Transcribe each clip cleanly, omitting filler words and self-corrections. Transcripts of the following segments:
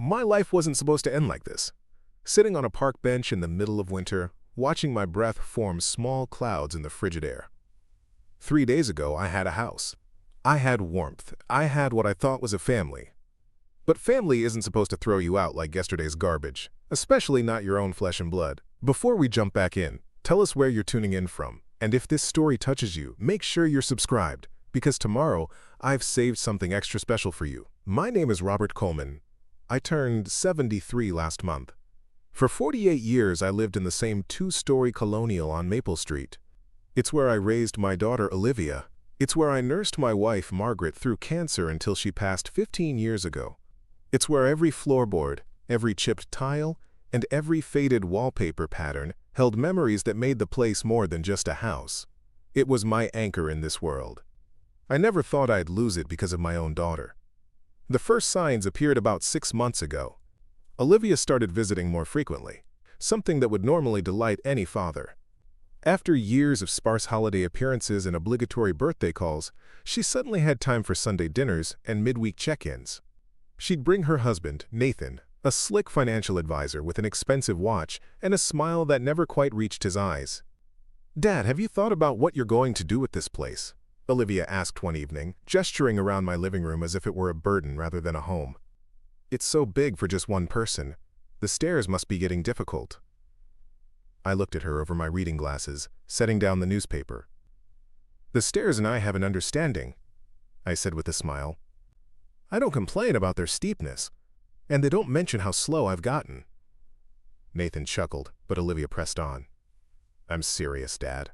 My life wasn't supposed to end like this. Sitting on a park bench in the middle of winter, watching my breath form small clouds in the frigid air. 3 days ago, I had a house. I had warmth. I had what I thought was a family. But family isn't supposed to throw you out like yesterday's garbage, especially not your own flesh and blood. Before we jump back in, tell us where you're tuning in from, and if this story touches you, make sure you're subscribed, because tomorrow I've saved something extra special for you. My name is Robert Coleman. I turned 73 last month. For 48 years, I lived in the same two-story colonial on Maple Street. It's where I raised my daughter, Olivia. It's where I nursed my wife, Margaret, through cancer until she passed 15 years ago. It's where every floorboard, every chipped tile, and every faded wallpaper pattern held memories that made the place more than just a house. It was my anchor in this world. I never thought I'd lose it because of my own daughter. The first signs appeared about 6 months ago. Olivia started visiting more frequently, something that would normally delight any father. After years of sparse holiday appearances and obligatory birthday calls, she suddenly had time for Sunday dinners and midweek check-ins. She'd bring her husband, Nathan, a slick financial advisor with an expensive watch and a smile that never quite reached his eyes. "Dad, have you thought about what you're going to do with this place?" Olivia asked one evening, gesturing around my living room as if it were a burden rather than a home. "It's so big for just one person. The stairs must be getting difficult." I looked at her over my reading glasses, setting down the newspaper. "The stairs and I have an understanding," I said with a smile. "I don't complain about their steepness, and they don't mention how slow I've gotten." Nathan chuckled, but Olivia pressed on. "I'm serious, Dad.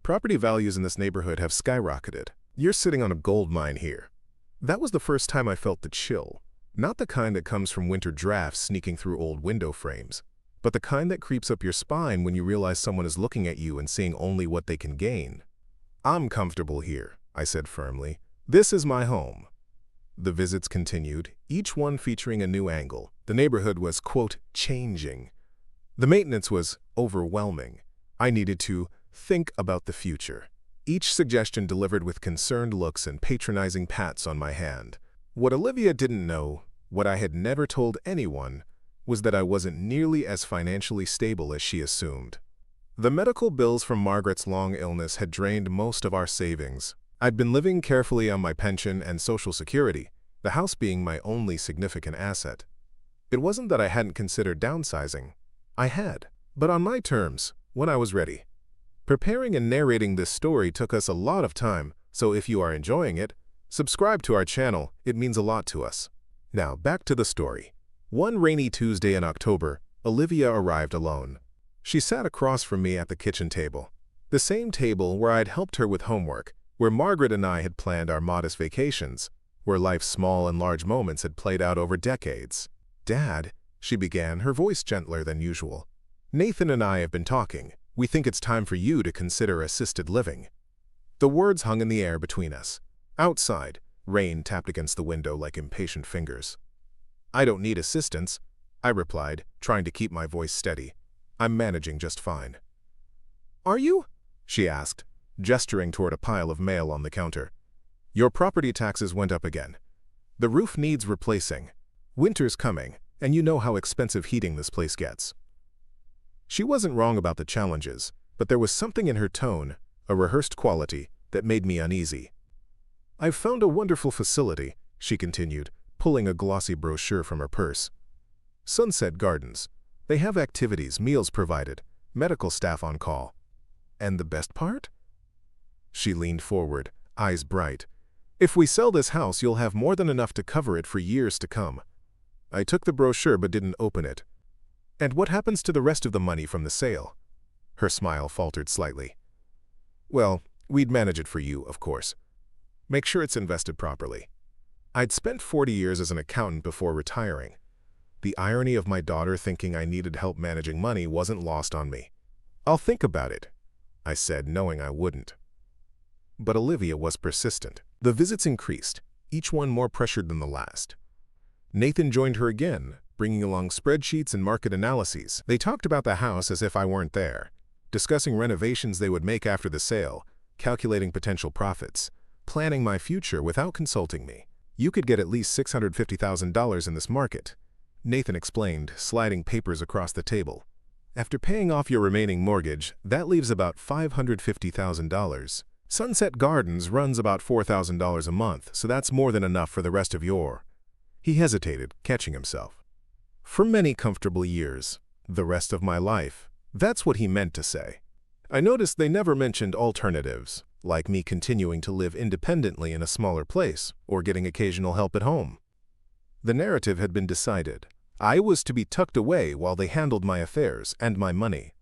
Property values in this neighborhood have skyrocketed. You're sitting on a gold mine here." That was the first time I felt the chill. Not the kind that comes from winter drafts sneaking through old window frames, but the kind that creeps up your spine when you realize someone is looking at you and seeing only what they can gain. "I'm comfortable here," I said firmly. "This is my home." The visits continued, each one featuring a new angle. The neighborhood was, quote, changing. The maintenance was overwhelming. I needed to think about the future. Each suggestion delivered with concerned looks and patronizing pats on my hand. What Olivia didn't know, what I had never told anyone, was that I wasn't nearly as financially stable as she assumed. The medical bills from Margaret's long illness had drained most of our savings. I'd been living carefully on my pension and Social Security, the house being my only significant asset. It wasn't that I hadn't considered downsizing. I had, but on my terms, when I was ready. Preparing and narrating this story took us a lot of time, so if you are enjoying it, subscribe to our channel. It means a lot to us. Now, back to the story. One rainy Tuesday in October, Olivia arrived alone. She sat across from me at the kitchen table, the same table where I'd helped her with homework, where Margaret and I had planned our modest vacations, where life's small and large moments had played out over decades. "Dad," she began, her voice gentler than usual, "Nathan and I have been talking. We think it's time for you to consider assisted living." The words hung in the air between us. Outside, rain tapped against the window like impatient fingers. "I don't need assistance," I replied, trying to keep my voice steady. "I'm managing just fine." "Are you?" she asked, gesturing toward a pile of mail on the counter. "Your property taxes went up again. The roof needs replacing. Winter's coming, and you know how expensive heating this place gets." She wasn't wrong about the challenges, but there was something in her tone, a rehearsed quality, that made me uneasy. "I've found a wonderful facility," she continued, pulling a glossy brochure from her purse. "Sunset Gardens. They have activities, meals provided, medical staff on call. And the best part?" She leaned forward, eyes bright. "If we sell this house, you'll have more than enough to cover it for years to come." I took the brochure but didn't open it. "And what happens to the rest of the money from the sale?" Her smile faltered slightly. "Well, we'd manage it for you, of course. Make sure it's invested properly." I'd spent 40 years as an accountant before retiring. The irony of my daughter thinking I needed help managing money wasn't lost on me. "I'll think about it," I said, knowing I wouldn't. But Olivia was persistent. The visits increased, each one more pressured than the last. Nathan joined her again, bringing along spreadsheets and market analyses. They talked about the house as if I weren't there, discussing renovations they would make after the sale, calculating potential profits, planning my future without consulting me. "You could get at least $650,000 in this market. Nathan explained, sliding papers across the table. After paying off your remaining mortgage, that leaves about $550,000. Sunset Gardens runs about $4,000 a month, so that's more than enough for the rest of your... He hesitated, catching himself. For many comfortable years. The rest of my life. That's what he meant to say. I noticed they never mentioned alternatives, like me continuing to live independently in a smaller place, or getting occasional help at home. The narrative had been decided. I was to be tucked away while they handled my affairs and my money.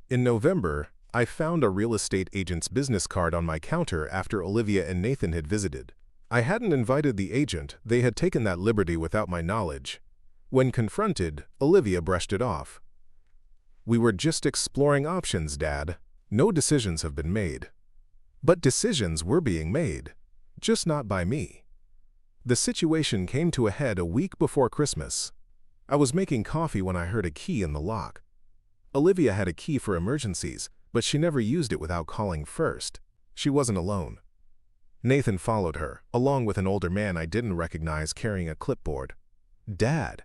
In November, I found a real estate agent's business card on my counter after Olivia and Nathan had visited. I hadn't invited the agent, they had taken that liberty without my knowledge. When confronted, Olivia brushed it off. We were just exploring options, Dad. No decisions have been made. But decisions were being made, just not by me. The situation came to a head a week before Christmas. I was making coffee when I heard a key in the lock. Olivia had a key for emergencies, but she never used it without calling first. She wasn't alone. Nathan followed her, along with an older man I didn't recognize carrying a clipboard. Dad,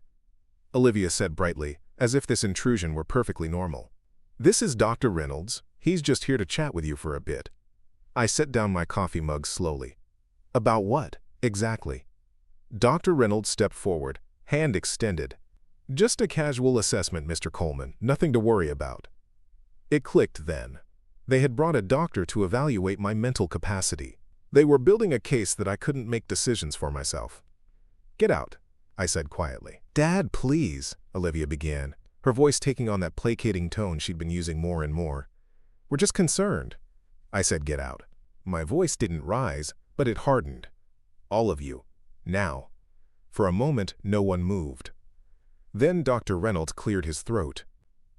Olivia said brightly, as if this intrusion were perfectly normal. This is Dr. Reynolds. He's just here to chat with you for a bit. I set down my coffee mug slowly. About what, exactly? Dr. Reynolds stepped forward, hand extended. Just a casual assessment, Mr. Coleman, nothing to worry about. It clicked then. They had brought a doctor to evaluate my mental capacity. They were building a case that I couldn't make decisions for myself. Get out, I said quietly. Dad, please, Olivia began, her voice taking on that placating tone she'd been using more and more. We're just concerned. I said get out. My voice didn't rise, but it hardened. All of you. Now. For a moment, no one moved. Then Dr. Reynolds cleared his throat.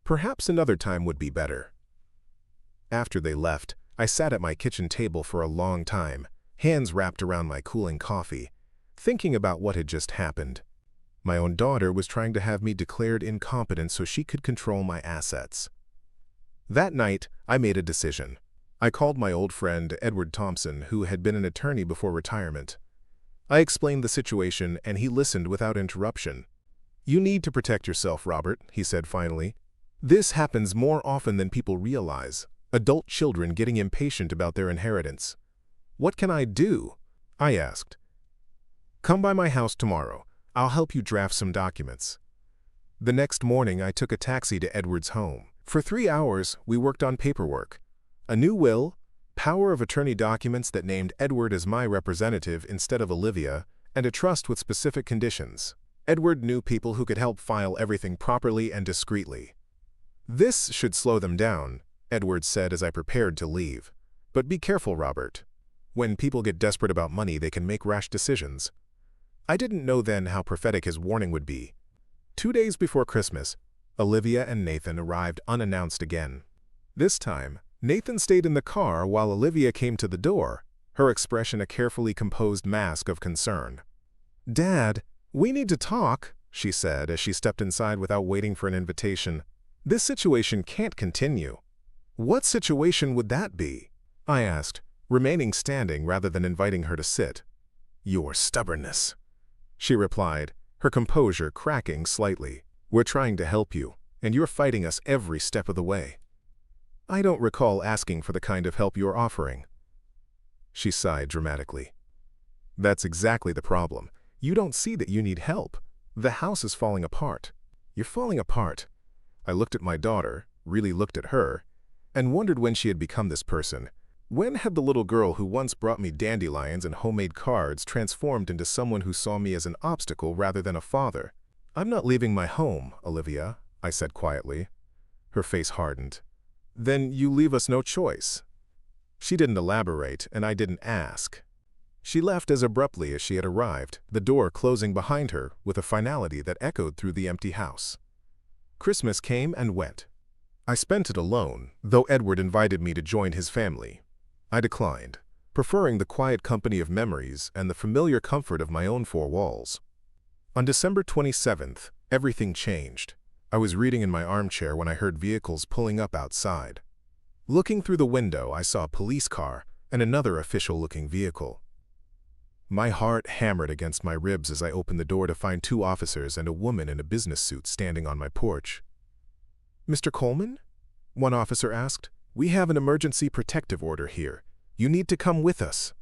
Perhaps another time would be better. After they left, I sat at my kitchen table for a long time, hands wrapped around my cooling coffee, thinking about what had just happened. My own daughter was trying to have me declared incompetent so she could control my assets. That night, I made a decision. I called my old friend, Edward Thompson, who had been an attorney before retirement. I explained the situation, and he listened without interruption. You need to protect yourself, Robert, he said finally. This happens more often than people realize. Adult children getting impatient about their inheritance. What can I do? I asked. Come by my house tomorrow. I'll help you draft some documents. The next morning, I took a taxi to Edward's home. For 3 hours, we worked on paperwork. A new will, power of attorney documents that named Edward as my representative instead of Olivia, and a trust with specific conditions. Edward knew people who could help file everything properly and discreetly. This should slow them down, Edward said as I prepared to leave. But be careful, Robert. When people get desperate about money, they can make rash decisions. I didn't know then how prophetic his warning would be. 2 days before Christmas, Olivia and Nathan arrived unannounced again. This time, Nathan stayed in the car while Olivia came to the door, her expression a carefully composed mask of concern. Dad, we need to talk, she said as she stepped inside without waiting for an invitation. This situation can't continue. What situation would that be? I asked, remaining standing rather than inviting her to sit. Your stubbornness, she replied, her composure cracking slightly. We're trying to help you, and you're fighting us every step of the way. I don't recall asking for the kind of help you're offering. She sighed dramatically. That's exactly the problem. You don't see that you need help. The house is falling apart. You're falling apart. I looked at my daughter, really looked at her, and wondered when she had become this person. When had the little girl who once brought me dandelions and homemade cards transformed into someone who saw me as an obstacle rather than a father? I'm not leaving my home, Olivia, I said quietly. Her face hardened. Then you leave us no choice. She didn't elaborate, and I didn't ask. She left as abruptly as she had arrived, the door closing behind her with a finality that echoed through the empty house. Christmas came and went. I spent it alone, though Edward invited me to join his family. I declined, preferring the quiet company of memories and the familiar comfort of my own four walls. On December 27th, everything changed. I was reading in my armchair when I heard vehicles pulling up outside. Looking through the window, I saw a police car and another official-looking vehicle. My heart hammered against my ribs as I opened the door to find 2 officers and a woman in a business suit standing on my porch. "Mr. Coleman?" one officer asked. "We have an emergency protective order here. You need to come with us."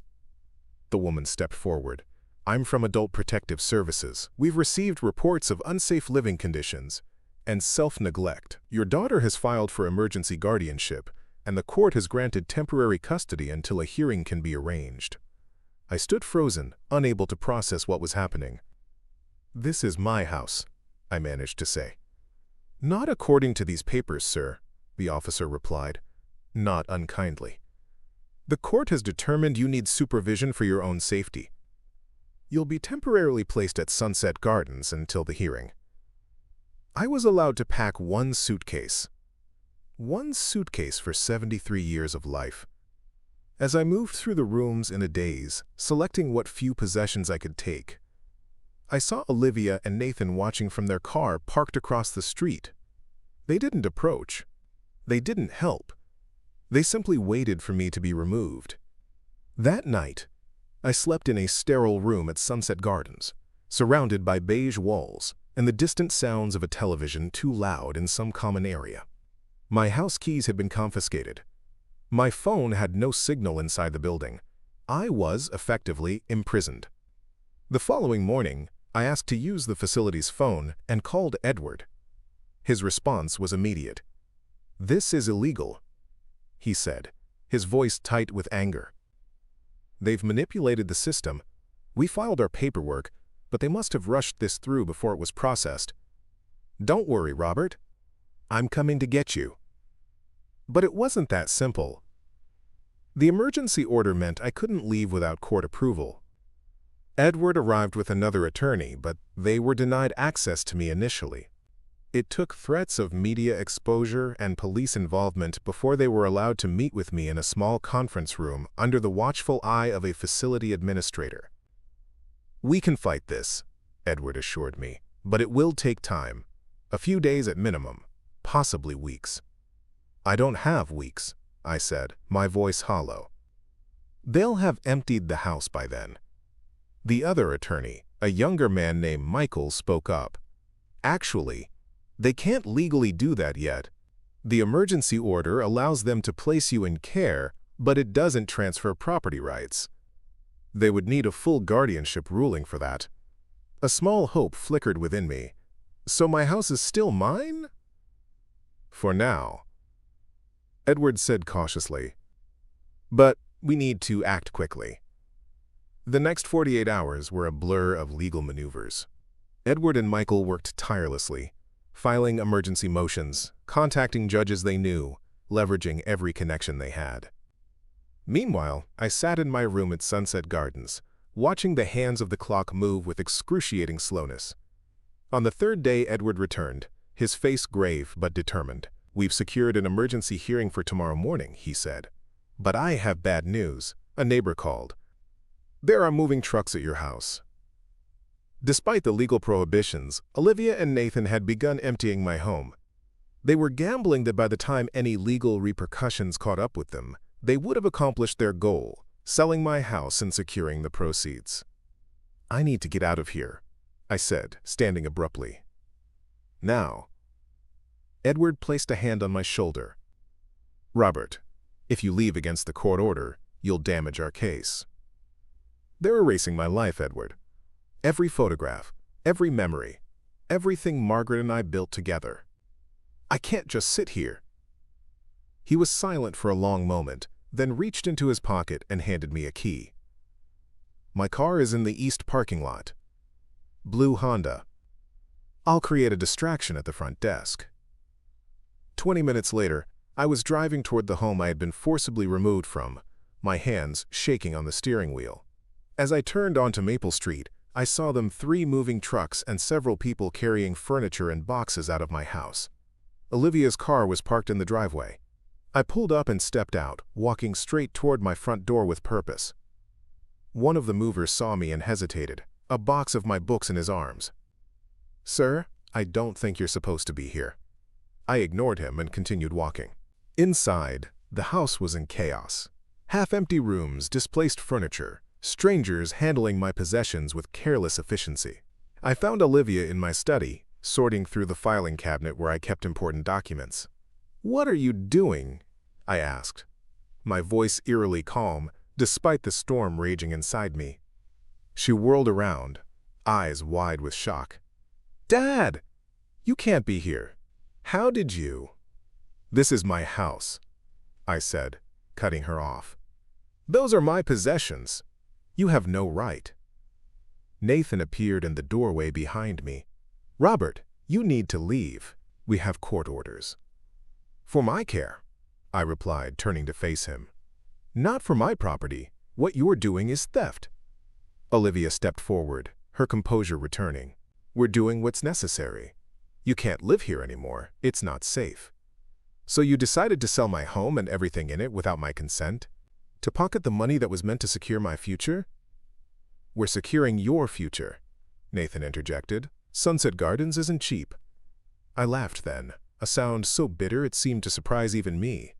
The woman stepped forward. "I'm from Adult Protective Services. We've received reports of unsafe living conditions and self-neglect. Your daughter has filed for emergency guardianship, and the court has granted temporary custody until a hearing can be arranged." I stood frozen, unable to process what was happening. "This is my house," I managed to say. "Not according to these papers, sir," the officer replied, not unkindly. "The court has determined you need supervision for your own safety. You'll be temporarily placed at Sunset Gardens until the hearing." I was allowed to pack 1 suitcase. 1 suitcase for 73 years of life. As I moved through the rooms in a daze, selecting what few possessions I could take, I saw Olivia and Nathan watching from their car parked across the street. They didn't approach. They didn't help. They simply waited for me to be removed. That night, I slept in a sterile room at Sunset Gardens, surrounded by beige walls and the distant sounds of a television too loud in some common area. My house keys had been confiscated. My phone had no signal inside the building. I was, effectively, imprisoned. The following morning, I asked to use the facility's phone and called Edward. His response was immediate. "This is illegal," he said, his voice tight with anger. "They've manipulated the system. We filed our paperwork, but they must have rushed this through before it was processed. Don't worry, Robert. I'm coming to get you." But it wasn't that simple. The emergency order meant I couldn't leave without court approval. Edward arrived with another attorney, but they were denied access to me initially. It took threats of media exposure and police involvement before they were allowed to meet with me in a small conference room under the watchful eye of a facility administrator. "We can fight this," Edward assured me, "but it will take time. A few days at minimum, possibly weeks." "I don't have weeks," I said, my voice hollow. "They'll have emptied the house by then." The other attorney, a younger man named Michael, spoke up. "Actually, they can't legally do that yet. The emergency order allows them to place you in care, but it doesn't transfer property rights. They would need a full guardianship ruling for that." A small hope flickered within me. "So my house is still mine?" "For now," Edward said cautiously. "But we need to act quickly." The next 48 hours were a blur of legal maneuvers. Edward and Michael worked tirelessly, filing emergency motions, contacting judges they knew, leveraging every connection they had. Meanwhile, I sat in my room at Sunset Gardens, watching the hands of the clock move with excruciating slowness. On the 3rd day, Edward returned, his face grave but determined. "We've secured an emergency hearing for tomorrow morning," he said. "But I have bad news," a neighbor called. "There are moving trucks at your house." Despite the legal prohibitions, Olivia and Nathan had begun emptying my home. They were gambling that by the time any legal repercussions caught up with them, they would have accomplished their goal, selling my house and securing the proceeds. "I need to get out of here," I said, standing abruptly. "Now." Edward placed a hand on my shoulder. "Robert, if you leave against the court order, you'll damage our case." "They're erasing my life, Edward. Every photograph, every memory, everything Margaret and I built together. I can't just sit here." He was silent for a long moment, then reached into his pocket and handed me a key. "My car is in the east parking lot. Blue Honda. I'll create a distraction at the front desk." 20 minutes later, I was driving toward the home I had been forcibly removed from, my hands shaking on the steering wheel. As I turned onto Maple Street, I saw them 3 moving trucks and several people carrying furniture and boxes out of my house. Olivia's car was parked in the driveway. I pulled up and stepped out, walking straight toward my front door with purpose. One of the movers saw me and hesitated, a box of my books in his arms. "Sir, I don't think you're supposed to be here." I ignored him and continued walking. Inside, the house was in chaos. Half-empty rooms, displaced furniture, strangers handling my possessions with careless efficiency. I found Olivia in my study, sorting through the filing cabinet where I kept important documents. "What are you doing?" I asked, my voice eerily calm, despite the storm raging inside me. She whirled around, eyes wide with shock. "Dad! You can't be here. How did you?" "This is my house," I said, cutting her off. "Those are my possessions. You have no right." Nathan appeared in the doorway behind me. "Robert, you need to leave. We have court orders." "For my care," I replied, turning to face him. "Not for my property. What you're doing is theft." Olivia stepped forward, her composure returning. "We're doing what's necessary. You can't live here anymore. It's not safe." "So you decided to sell my home and everything in it without my consent? To pocket the money that was meant to secure my future?" "We're securing your future," Nathan interjected. "Sunset Gardens isn't cheap." I laughed then, a sound so bitter it seemed to surprise even me.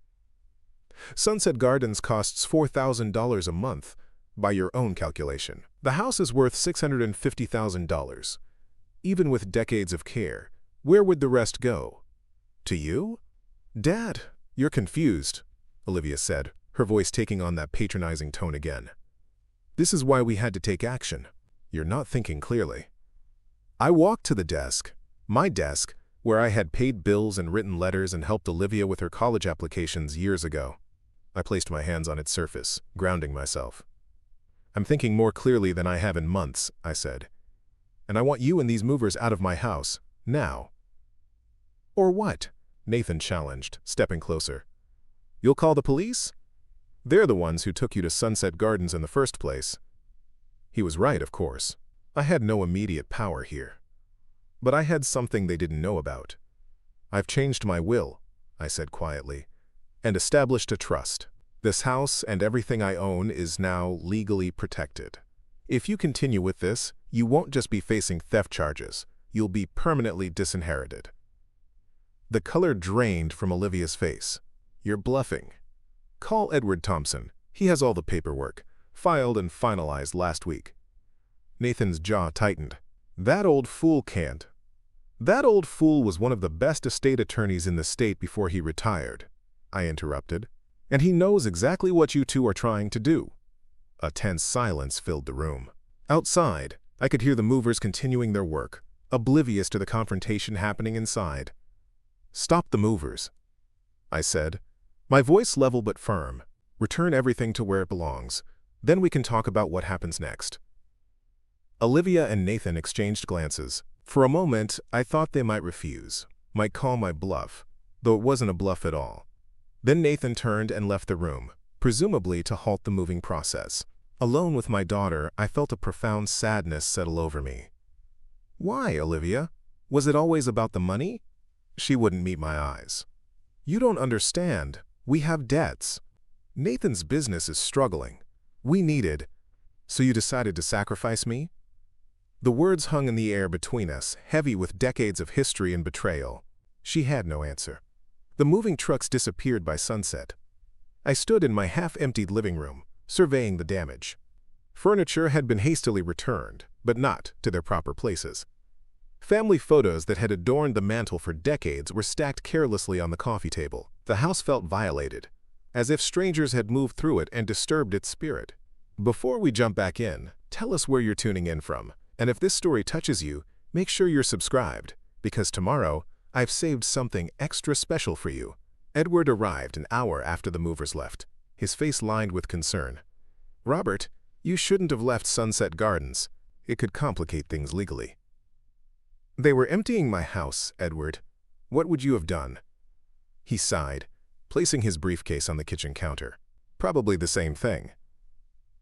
"Sunset Gardens costs $4,000 a month, by your own calculation. The house is worth $650,000. Even with decades of care, where would the rest go? To you?" "Dad, you're confused," Olivia said, her voice taking on that patronizing tone again. "This is why we had to take action. You're not thinking clearly." I walked to the desk, my desk, where I had paid bills and written letters and helped Olivia with her college applications years ago. I placed my hands on its surface, grounding myself. "I'm thinking more clearly than I have in months," I said. "And I want you and these movers out of my house, now." "Or what?" Nathan challenged, stepping closer. "You'll call the police? They're the ones who took you to Sunset Gardens in the first place." He was right, of course. I had no immediate power here. But I had something they didn't know about. "I've changed my will," I said quietly, "and established a trust. This house and everything I own is now legally protected. If you continue with this, you won't just be facing theft charges, you'll be permanently disinherited." The color drained from Olivia's face. "You're bluffing. Call Edward Thompson. He has all the paperwork, filed and finalized last week." Nathan's jaw tightened. "That old fool can't." "That old fool was one of the best estate attorneys in the state before he retired," I interrupted. "And he knows exactly what you two are trying to do." A tense silence filled the room. Outside, I could hear the movers continuing their work, oblivious to the confrontation happening inside. "Stop the movers," I said, my voice level but firm. "Return everything to where it belongs. Then we can talk about what happens next." Olivia and Nathan exchanged glances. For a moment, I thought they might refuse, might call my bluff, though it wasn't a bluff at all. Then Nathan turned and left the room, presumably to halt the moving process. Alone with my daughter, I felt a profound sadness settle over me. "Why, Olivia? Was it always about the money?" She wouldn't meet my eyes. "You don't understand. We have debts. Nathan's business is struggling. We needed—" "So you decided to sacrifice me?" The words hung in the air between us, heavy with decades of history and betrayal. She had no answer. The moving trucks disappeared by sunset. I stood in my half-emptied living room, surveying the damage. Furniture had been hastily returned, but not to their proper places. Family photos that had adorned the mantel for decades were stacked carelessly on the coffee table. The house felt violated, as if strangers had moved through it and disturbed its spirit. Before we jump back in, tell us where you're tuning in from, and if this story touches you, make sure you're subscribed, because tomorrow, I've saved something extra special for you. Edward arrived an hour after the movers left, his face lined with concern. "Robert, you shouldn't have left Sunset Gardens. It could complicate things legally." "They were emptying my house, Edward. What would you have done?" He sighed, placing his briefcase on the kitchen counter. "Probably the same thing.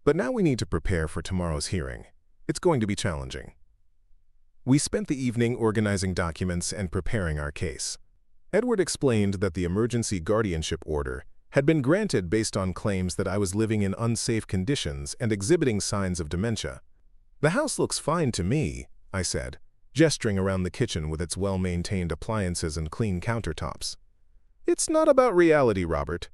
But now we need to prepare for tomorrow's hearing. It's going to be challenging." We spent the evening organizing documents and preparing our case. Edward explained that the emergency guardianship order had been granted based on claims that I was living in unsafe conditions and exhibiting signs of dementia. "The house looks fine to me," I said, gesturing around the kitchen with its well-maintained appliances and clean countertops. "It's not about reality, Robert.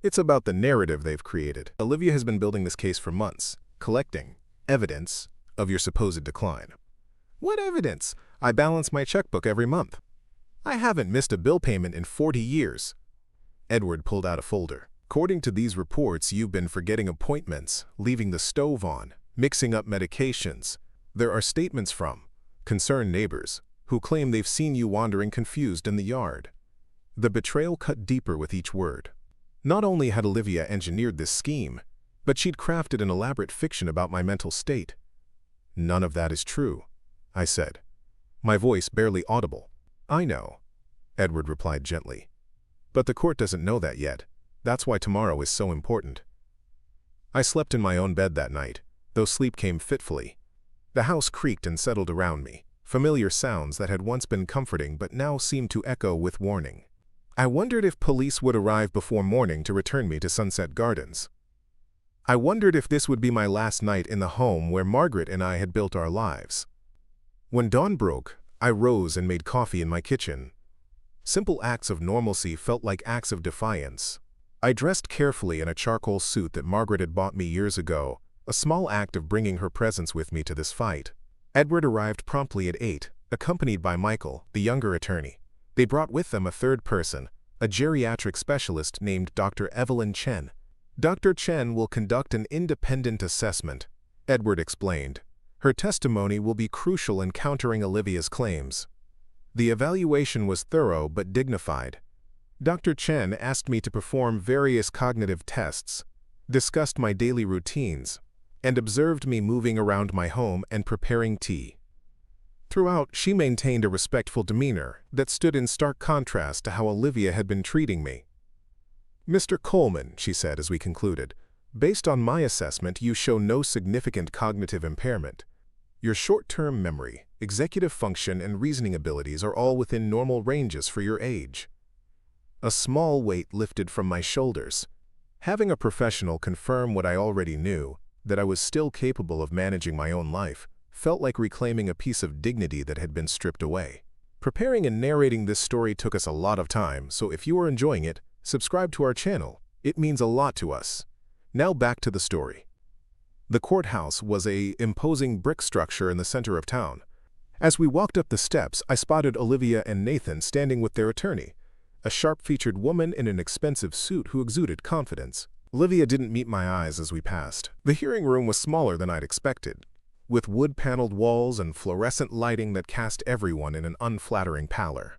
It's about the narrative they've created. Olivia has been building this case for months, collecting evidence of your supposed decline. What evidence? I balance my checkbook every month. I haven't missed a bill payment in 40 years. Edward pulled out a folder. According to these reports, you've been forgetting appointments, leaving the stove on, mixing up medications. There are statements from concerned neighbors who claim they've seen you wandering confused in the yard. The betrayal cut deeper with each word. Not only had Olivia engineered this scheme, but she'd crafted an elaborate fiction about my mental state. None of that is true, I said, my voice barely audible. I know, Edward replied gently. But the court doesn't know that yet. That's why tomorrow is so important. I slept in my own bed that night, though sleep came fitfully. The house creaked and settled around me, familiar sounds that had once been comforting but now seemed to echo with warning. I wondered if police would arrive before morning to return me to Sunset Gardens. I wondered if this would be my last night in the home where Margaret and I had built our lives. When dawn broke, I rose and made coffee in my kitchen. Simple acts of normalcy felt like acts of defiance. I dressed carefully in a charcoal suit that Margaret had bought me years ago, a small act of bringing her presence with me to this fight. Edward arrived promptly at 8, accompanied by Michael, the younger attorney. They brought with them a third person, a geriatric specialist named Dr. Evelyn Chen. Dr. Chen will conduct an independent assessment, Edward explained. Her testimony will be crucial in countering Olivia's claims. The evaluation was thorough but dignified. Dr. Chen asked me to perform various cognitive tests, discussed my daily routines, and observed me moving around my home and preparing tea. Throughout, she maintained a respectful demeanor that stood in stark contrast to how Olivia had been treating me. Mr. Coleman, she said as we concluded, based on my assessment, you show no significant cognitive impairment. Your short-term memory, executive function, and reasoning abilities are all within normal ranges for your age. A small weight lifted from my shoulders. Having a professional confirm what I already knew, that I was still capable of managing my own life, felt like reclaiming a piece of dignity that had been stripped away. Preparing and narrating this story took us a lot of time, so if you are enjoying it, subscribe to our channel. It means a lot to us. Now back to the story. The courthouse was an imposing brick structure in the center of town. As we walked up the steps, I spotted Olivia and Nathan standing with their attorney, a sharp-featured woman in an expensive suit who exuded confidence. Olivia didn't meet my eyes as we passed. The hearing room was smaller than I'd expected, with wood-paneled walls and fluorescent lighting that cast everyone in an unflattering pallor.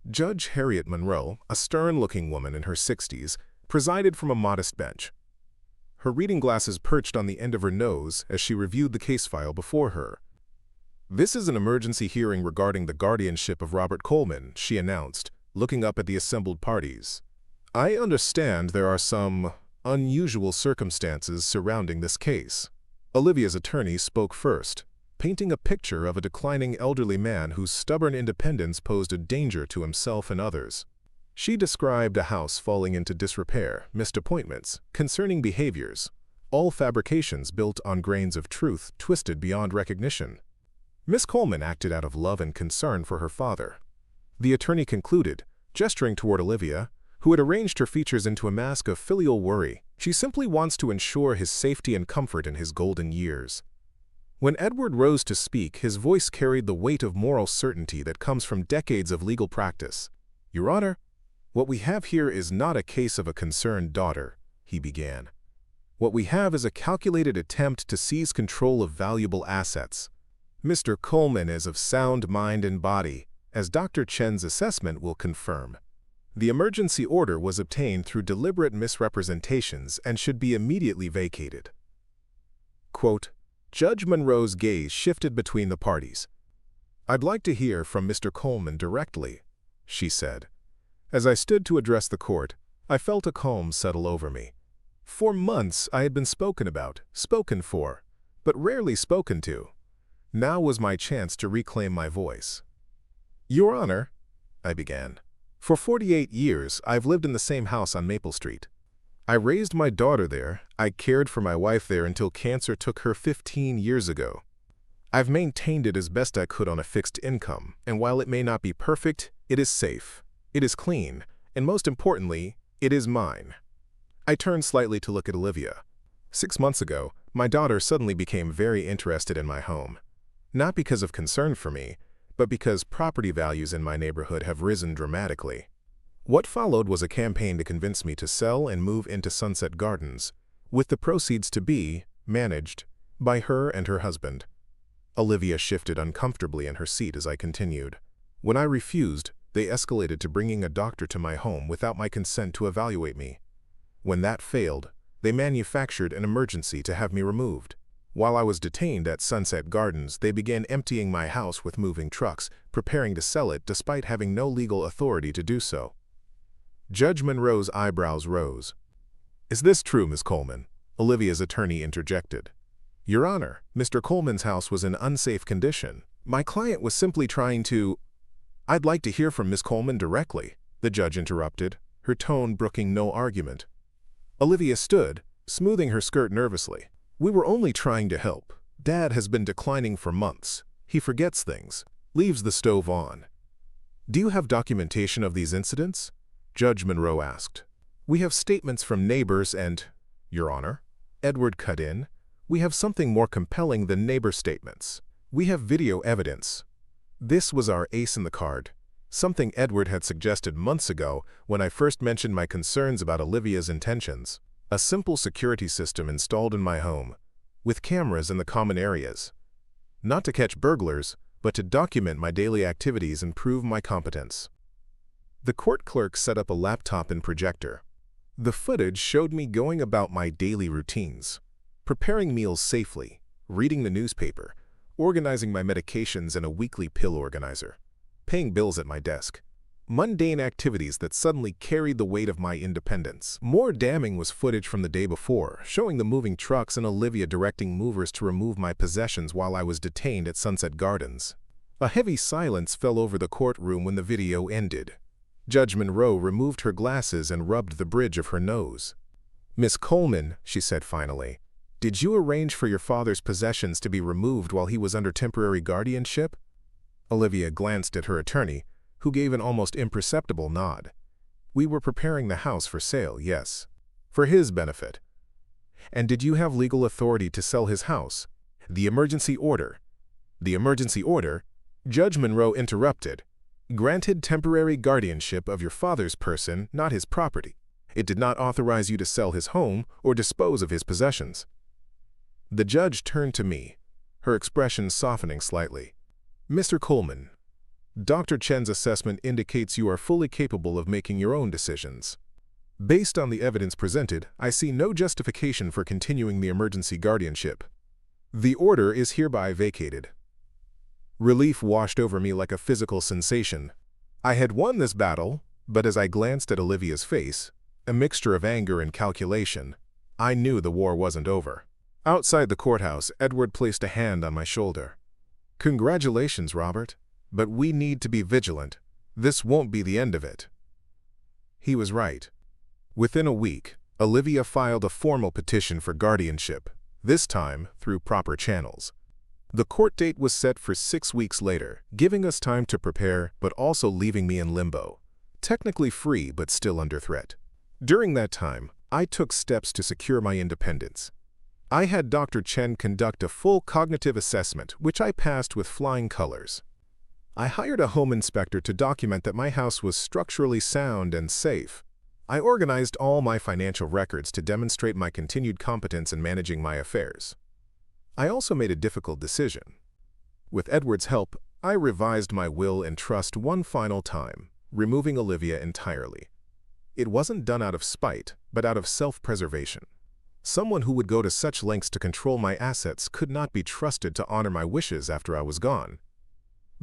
Judge Harriet Monroe, a stern-looking woman in her 60s, presided from a modest bench. Her reading glasses perched on the end of her nose as she reviewed the case file before her. "This is an emergency hearing regarding the guardianship of Robert Coleman," she announced, looking up at the assembled parties. "I understand there are some unusual circumstances surrounding this case." Olivia's attorney spoke first, painting a picture of a declining elderly man whose stubborn independence posed a danger to himself and others. She described a house falling into disrepair, missed appointments, concerning behaviors, all fabrications built on grains of truth twisted beyond recognition. Miss Coleman acted out of love and concern for her father. The attorney concluded, gesturing toward Olivia, who had arranged her features into a mask of filial worry. She simply wants to ensure his safety and comfort in his golden years. When Edward rose to speak, his voice carried the weight of moral certainty that comes from decades of legal practice. "Your Honor, what we have here is not a case of a concerned daughter," he began. "What we have is a calculated attempt to seize control of valuable assets. Mr. Coleman is of sound mind and body, as Dr. Chen's assessment will confirm. The emergency order was obtained through deliberate misrepresentations and should be immediately vacated." Quote, Judge Monroe's gaze shifted between the parties. "I'd like to hear from Mr. Coleman directly," she said. As I stood to address the court, I felt a calm settle over me. For months I had been spoken about, spoken for, but rarely spoken to. Now was my chance to reclaim my voice. "Your Honor," I began, "for 48 years I've lived in the same house on Maple Street. I raised my daughter there. I cared for my wife there until cancer took her 15 years ago. I've maintained it as best I could on a fixed income, and while it may not be perfect, it is safe, it is clean, and most importantly, it is mine." I turned slightly to look at Olivia. 6 months ago, my daughter suddenly became very interested in my home. Not because of concern for me, but because property values in my neighborhood have risen dramatically. What followed was a campaign to convince me to sell and move into Sunset Gardens, with the proceeds to be managed by her and her husband. Olivia shifted uncomfortably in her seat as I continued. When I refused, they escalated to bringing a doctor to my home without my consent to evaluate me. When that failed, they manufactured an emergency to have me removed. While I was detained at Sunset Gardens, they began emptying my house with moving trucks, preparing to sell it despite having no legal authority to do so. Judge Monroe's eyebrows rose. "Is this true, Miss Coleman?" Olivia's attorney interjected. "Your Honor, Mr. Coleman's house was in unsafe condition. My client was simply trying to—" "I'd like to hear from Miss Coleman directly," the judge interrupted, her tone brooking no argument. Olivia stood, smoothing her skirt nervously. "We were only trying to help. Dad has been declining for months. He forgets things, leaves the stove on." "Do you have documentation of these incidents?" Judge Monroe asked. "We have statements from neighbors and—" "Your Honor," Edward cut in, "we have something more compelling than neighbor statements. We have video evidence." This was our ace in the card, something Edward had suggested months ago when I first mentioned my concerns about Olivia's intentions. A simple security system installed in my home, with cameras in the common areas. Not to catch burglars, but to document my daily activities and prove my competence. The court clerk set up a laptop and projector. The footage showed me going about my daily routines, preparing meals safely, reading the newspaper, organizing my medications in a weekly pill organizer, paying bills at my desk. Mundane activities that suddenly carried the weight of my independence. More damning was footage from the day before, showing the moving trucks and Olivia directing movers to remove my possessions while I was detained at Sunset Gardens. A heavy silence fell over the courtroom when the video ended. Judge Monroe removed her glasses and rubbed the bridge of her nose. "Miss Coleman," she said finally, "did you arrange for your father's possessions to be removed while he was under temporary guardianship?" Olivia glanced at her attorney, who gave an almost imperceptible nod. "We were preparing the house for sale, yes. For his benefit." "And did you have legal authority to sell his house?" "The emergency order." "The emergency order," Judge Monroe interrupted, "granted temporary guardianship of your father's person, not his property. It did not authorize you to sell his home or dispose of his possessions." The judge turned to me, her expression softening slightly. "Mr. Coleman, Dr. Chen's assessment indicates you are fully capable of making your own decisions. Based on the evidence presented, I see no justification for continuing the emergency guardianship. The order is hereby vacated." Relief washed over me like a physical sensation. I had won this battle, but as I glanced at Olivia's face, a mixture of anger and calculation, I knew the war wasn't over. Outside the courthouse, Edward placed a hand on my shoulder. "Congratulations, Robert. But we need to be vigilant. This won't be the end of it." He was right. Within a week, Olivia filed a formal petition for guardianship, this time through proper channels. The court date was set for 6 weeks later, giving us time to prepare but also leaving me in limbo, technically free but still under threat. During that time, I took steps to secure my independence. I had Dr. Chen conduct a full cognitive assessment, which I passed with flying colors. I hired a home inspector to document that my house was structurally sound and safe. I organized all my financial records to demonstrate my continued competence in managing my affairs. I also made a difficult decision. With Edward's help, I revised my will and trust one final time, removing Olivia entirely. It wasn't done out of spite, but out of self-preservation. Someone who would go to such lengths to control my assets could not be trusted to honor my wishes after I was gone.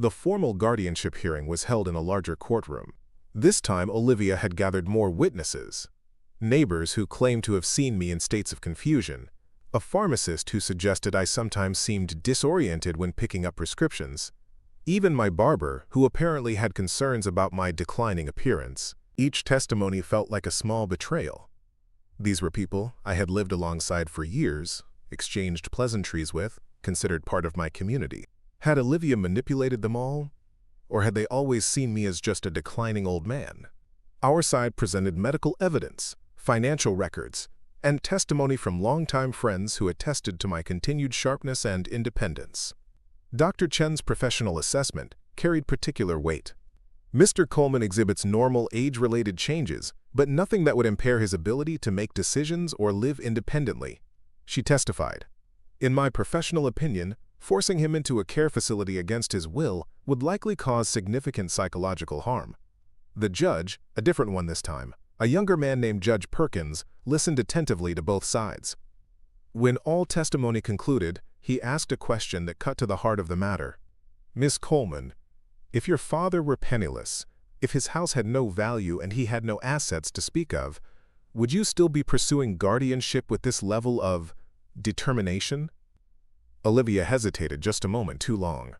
The formal guardianship hearing was held in a larger courtroom. This time, Olivia had gathered more witnesses. Neighbors who claimed to have seen me in states of confusion, a pharmacist who suggested I sometimes seemed disoriented when picking up prescriptions, even my barber, who apparently had concerns about my declining appearance. Each testimony felt like a small betrayal. These were people I had lived alongside for years, exchanged pleasantries with, considered part of my community. Had Olivia manipulated them all? Or had they always seen me as just a declining old man? Our side presented medical evidence, financial records, and testimony from longtime friends who attested to my continued sharpness and independence. Dr. Chen's professional assessment carried particular weight. Mr. Coleman exhibits normal age-related changes, but nothing that would impair his ability to make decisions or live independently, she testified. In my professional opinion, forcing him into a care facility against his will would likely cause significant psychological harm. The judge, a different one this time, a younger man named Judge Perkins, listened attentively to both sides. When all testimony concluded, he asked a question that cut to the heart of the matter. Miss Coleman, if your father were penniless, if his house had no value and he had no assets to speak of, would you still be pursuing guardianship with this level of determination? Olivia hesitated just a moment too long.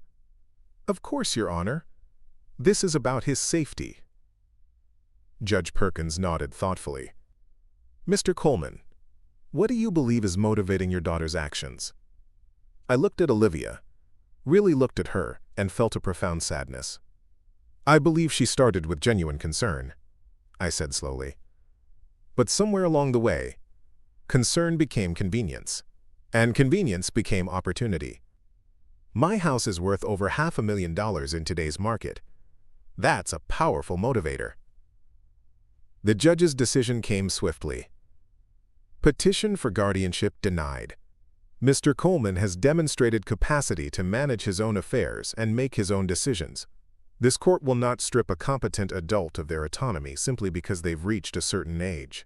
Of course, Your Honor. This is about his safety. Judge Perkins nodded thoughtfully. Mr. Coleman, what do you believe is motivating your daughter's actions? I looked at Olivia, really looked at her, and felt a profound sadness. I believe she started with genuine concern, I said slowly. But somewhere along the way, concern became convenience, and convenience became opportunity. My house is worth over $500,000 in today's market. That's a powerful motivator. The judge's decision came swiftly. Petition for guardianship denied. Mr. Coleman has demonstrated capacity to manage his own affairs and make his own decisions. This court will not strip a competent adult of their autonomy simply because they've reached a certain age.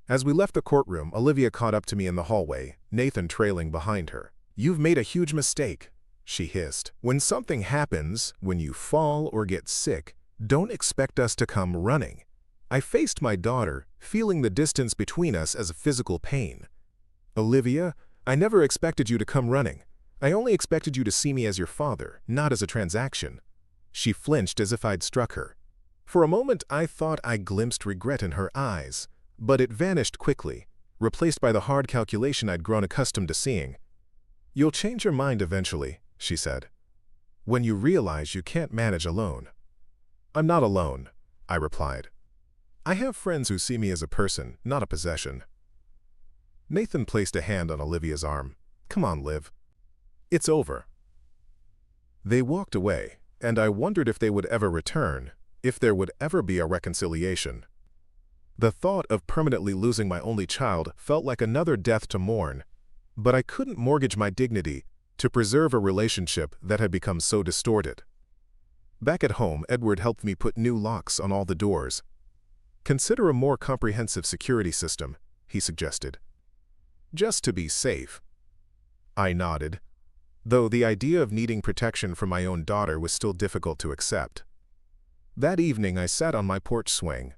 As we left the courtroom, Olivia caught up to me in the hallway, Nathan trailing behind her. You've made a huge mistake, she hissed. When something happens, when you fall or get sick, don't expect us to come running. I faced my daughter, feeling the distance between us as a physical pain. Olivia, I never expected you to come running. I only expected you to see me as your father, not as a transaction. She flinched as if I'd struck her. For a moment, I thought I glimpsed regret in her eyes, but it vanished quickly, replaced by the hard calculation I'd grown accustomed to seeing. You'll change your mind eventually, she said, when you realize you can't manage alone. I'm not alone, I replied. I have friends who see me as a person, not a possession. Nathan placed a hand on Olivia's arm. Come on, Liv. It's over. They walked away, and I wondered if they would ever return, if there would ever be a reconciliation. The thought of permanently losing my only child felt like another death to mourn, but I couldn't mortgage my dignity to preserve a relationship that had become so distorted. Back at home, Edward helped me put new locks on all the doors. Consider a more comprehensive security system, he suggested. Just to be safe. I nodded, though the idea of needing protection from my own daughter was still difficult to accept. That evening I sat on my porch swing,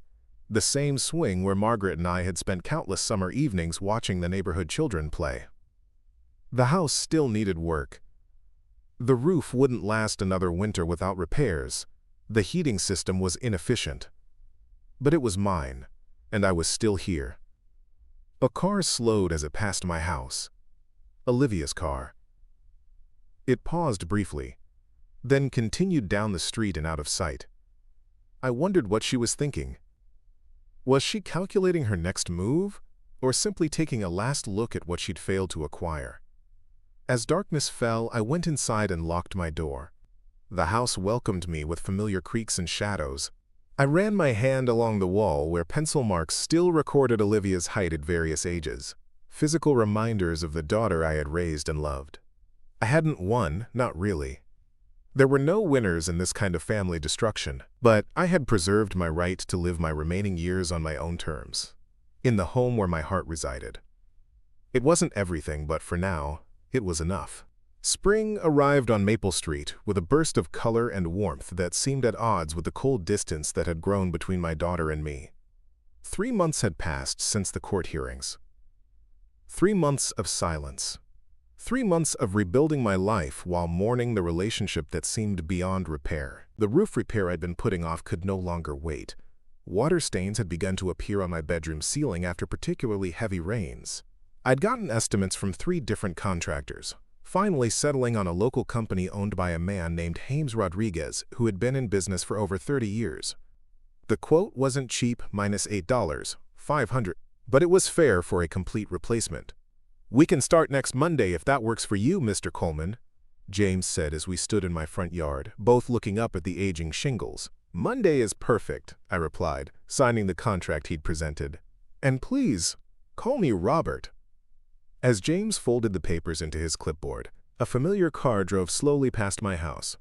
the same swing where Margaret and I had spent countless summer evenings watching the neighborhood children play. The house still needed work. The roof wouldn't last another winter without repairs. The heating system was inefficient. But it was mine, and I was still here. A car slowed as it passed my house. Olivia's car. It paused briefly, then continued down the street and out of sight. I wondered what she was thinking. Was she calculating her next move, or simply taking a last look at what she'd failed to acquire? As darkness fell, I went inside and locked my door. The house welcomed me with familiar creaks and shadows. I ran my hand along the wall where pencil marks still recorded Olivia's height at various ages, physical reminders of the daughter I had raised and loved. I hadn't won, not really. There were no winners in this kind of family destruction, but I had preserved my right to live my remaining years on my own terms, in the home where my heart resided. It wasn't everything, but for now, it was enough. Spring arrived on Maple Street with a burst of color and warmth that seemed at odds with the cold distance that had grown between my daughter and me. 3 months had passed since the court hearings. 3 months of silence. 3 months of rebuilding my life while mourning the relationship that seemed beyond repair. The roof repair I'd been putting off could no longer wait. Water stains had begun to appear on my bedroom ceiling after particularly heavy rains. I'd gotten estimates from 3 different contractors, finally settling on a local company owned by a man named James Rodriguez, who had been in business for over 30 years. The quote wasn't cheap, minus $8, $500, but it was fair for a complete replacement. "We can start next Monday if that works for you, Mr. Coleman," James said as we stood in my front yard, both looking up at the aging shingles. "Monday is perfect," I replied, signing the contract he'd presented. "And please, call me Robert." As James folded the papers into his clipboard, a familiar car drove slowly past my house.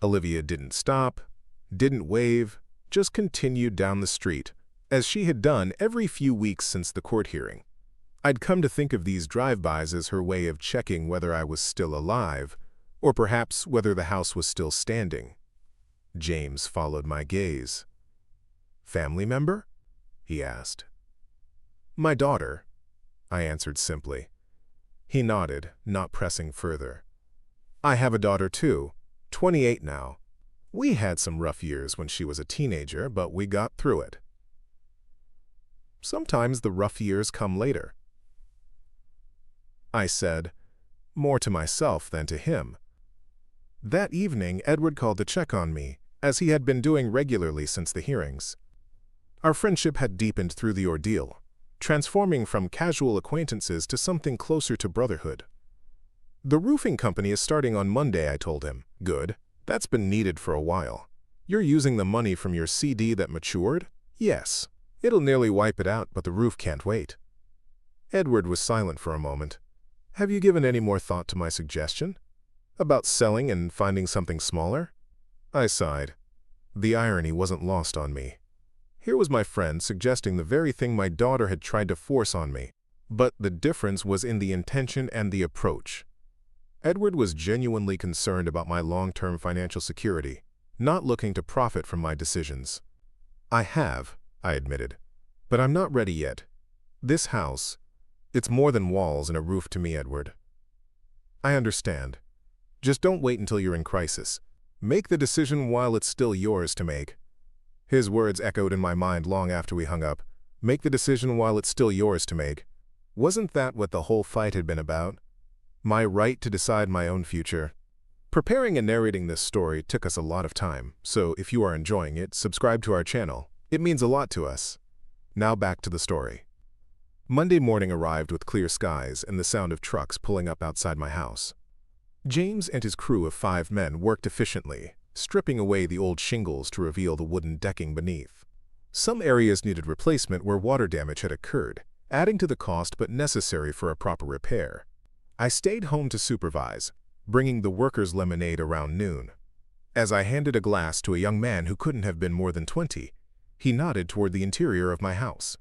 Olivia didn't stop, didn't wave, just continued down the street, as she had done every few weeks since the court hearing. I'd come to think of these drive-bys as her way of checking whether I was still alive, or perhaps whether the house was still standing. James followed my gaze. "Family member?" he asked. "My daughter," I answered simply. He nodded, not pressing further. "I have a daughter too, 28 now. We had some rough years when she was a teenager, but we got through it." "Sometimes the rough years come later," I said, more to myself than to him. That evening, Edward called to check on me, as he had been doing regularly since the hearings. Our friendship had deepened through the ordeal, transforming from casual acquaintances to something closer to brotherhood. "The roofing company is starting on Monday," I told him. "Good. That's been needed for a while. You're using the money from your CD that matured?" "Yes. It'll nearly wipe it out, but the roof can't wait." Edward was silent for a moment. "Have you given any more thought to my suggestion? About selling and finding something smaller?" I sighed. The irony wasn't lost on me. Here was my friend suggesting the very thing my daughter had tried to force on me, but the difference was in the intention and the approach. Edward was genuinely concerned about my long-term financial security, not looking to profit from my decisions. "I have," I admitted, "but I'm not ready yet. This house, it's more than walls and a roof to me, Edward." "I understand. Just don't wait until you're in crisis. Make the decision while it's still yours to make." His words echoed in my mind long after we hung up. Make the decision while it's still yours to make. Wasn't that what the whole fight had been about? My right to decide my own future. Preparing and narrating this story took us a lot of time, so if you are enjoying it, subscribe to our channel. It means a lot to us. Now back to the story. Monday morning arrived with clear skies and the sound of trucks pulling up outside my house. James and his crew of 5 men worked efficiently, stripping away the old shingles to reveal the wooden decking beneath. Some areas needed replacement where water damage had occurred, adding to the cost but necessary for a proper repair. I stayed home to supervise, bringing the workers lemonade around noon. As I handed a glass to a young man who couldn't have been more than 20, he nodded toward the interior of my house.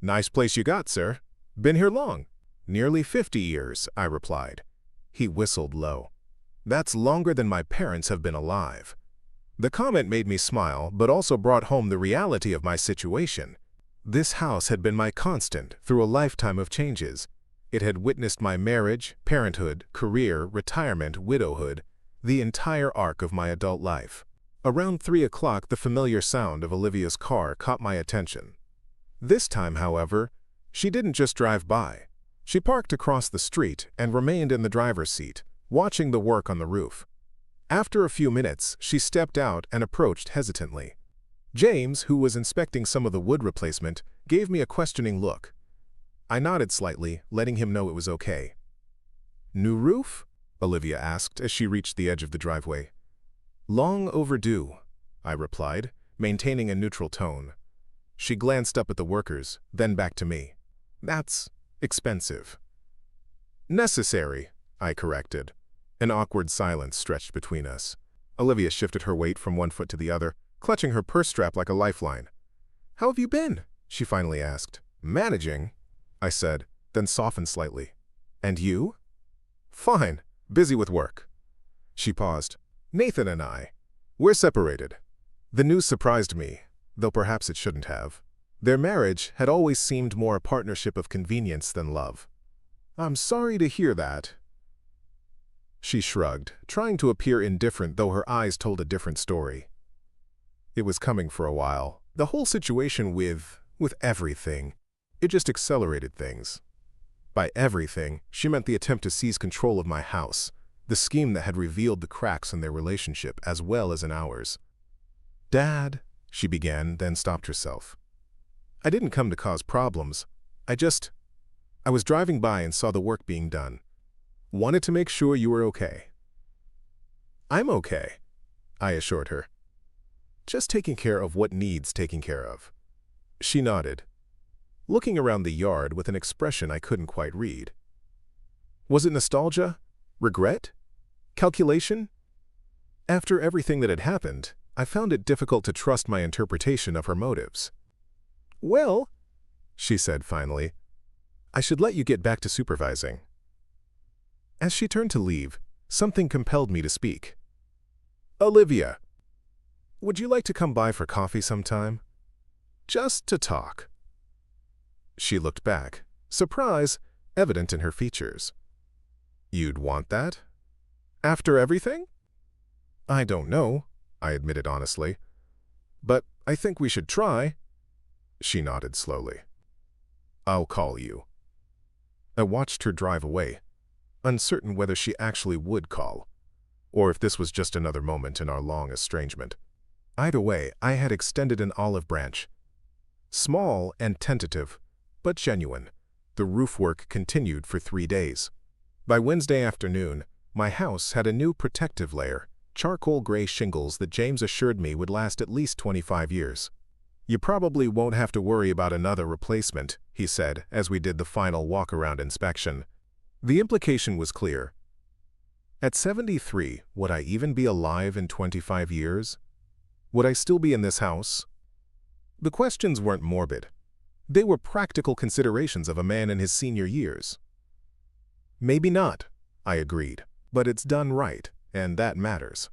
"Nice place you got, sir. Been here long?" "Nearly 50 years, I replied. He whistled low. "That's longer than my parents have been alive." The comment made me smile, but also brought home the reality of my situation. This house had been my constant through a lifetime of changes. It had witnessed my marriage, parenthood, career, retirement, widowhood, the entire arc of my adult life. Around 3 o'clock, the familiar sound of Olivia's car caught my attention. This time, however, she didn't just drive by. She parked across the street and remained in the driver's seat, watching the work on the roof. After a few minutes, she stepped out and approached hesitantly. James, who was inspecting some of the wood replacement, gave me a questioning look. I nodded slightly, letting him know it was okay. "New roof?" Olivia asked as she reached the edge of the driveway. "Long overdue," I replied, maintaining a neutral tone. She glanced up at the workers, then back to me. "That's expensive." "Necessary," I corrected. An awkward silence stretched between us. Olivia shifted her weight from one foot to the other, clutching her purse strap like a lifeline. "How have you been?" she finally asked. "Managing," I said, then softened slightly. "And you?" "Fine. Busy with work." She paused. "Nathan and we're separated." The news surprised me, though perhaps it shouldn't have. Their marriage had always seemed more a partnership of convenience than love. "I'm sorry to hear that." She shrugged, trying to appear indifferent though her eyes told a different story. It was coming for a while. The whole situation with everything. It just accelerated things. By everything, she meant the attempt to seize control of my house, the scheme that had revealed the cracks in their relationship as well as in ours. "Dad," she began, then stopped herself. "I didn't come to cause problems. I was driving by and saw the work being done. Wanted to make sure you were okay." "I'm okay," I assured her. "Just taking care of what needs taking care of." She nodded, looking around the yard with an expression I couldn't quite read. Was it nostalgia? Regret? Calculation? After everything that had happened, I found it difficult to trust my interpretation of her motives. "Well," she said finally, "I should let you get back to supervising." As she turned to leave, something compelled me to speak. "Olivia, would you like to come by for coffee sometime? Just to talk." She looked back, surprise evident in her features. "You'd want that? After everything?" "I don't know," I admitted honestly. "But I think we should try." She nodded slowly. "I'll call you." I watched her drive away, uncertain whether she actually would call, or if this was just another moment in our long estrangement. Either way, I had extended an olive branch. Small and tentative, but genuine, the roof work continued for 3 days. By Wednesday afternoon, my house had a new protective layer, charcoal gray shingles that James assured me would last at least 25 years. "You probably won't have to worry about another replacement," he said as we did the final walk-around inspection. The implication was clear. At 73, would I even be alive in 25 years? Would I still be in this house? The questions weren't morbid. They were practical considerations of a man in his senior years. "Maybe not," I agreed, "but it's done right, and that matters."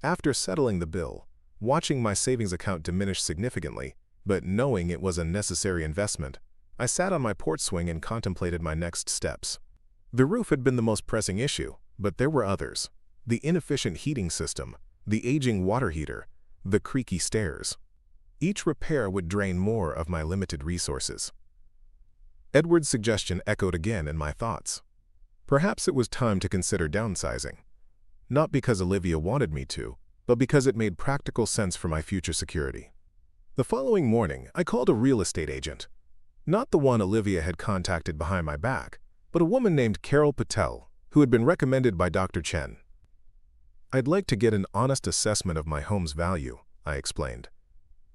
After settling the bill, watching my savings account diminish significantly, but knowing it was a necessary investment, I sat on my porch swing and contemplated my next steps. The roof had been the most pressing issue, but there were others. The inefficient heating system, the aging water heater, the creaky stairs. Each repair would drain more of my limited resources. Edward's suggestion echoed again in my thoughts. Perhaps it was time to consider downsizing. Not because Olivia wanted me to, but because it made practical sense for my future security. The following morning, I called a real estate agent. Not the one Olivia had contacted behind my back, but a woman named Carol Patel, who had been recommended by Dr. Chen. "I'd like to get an honest assessment of my home's value," I explained,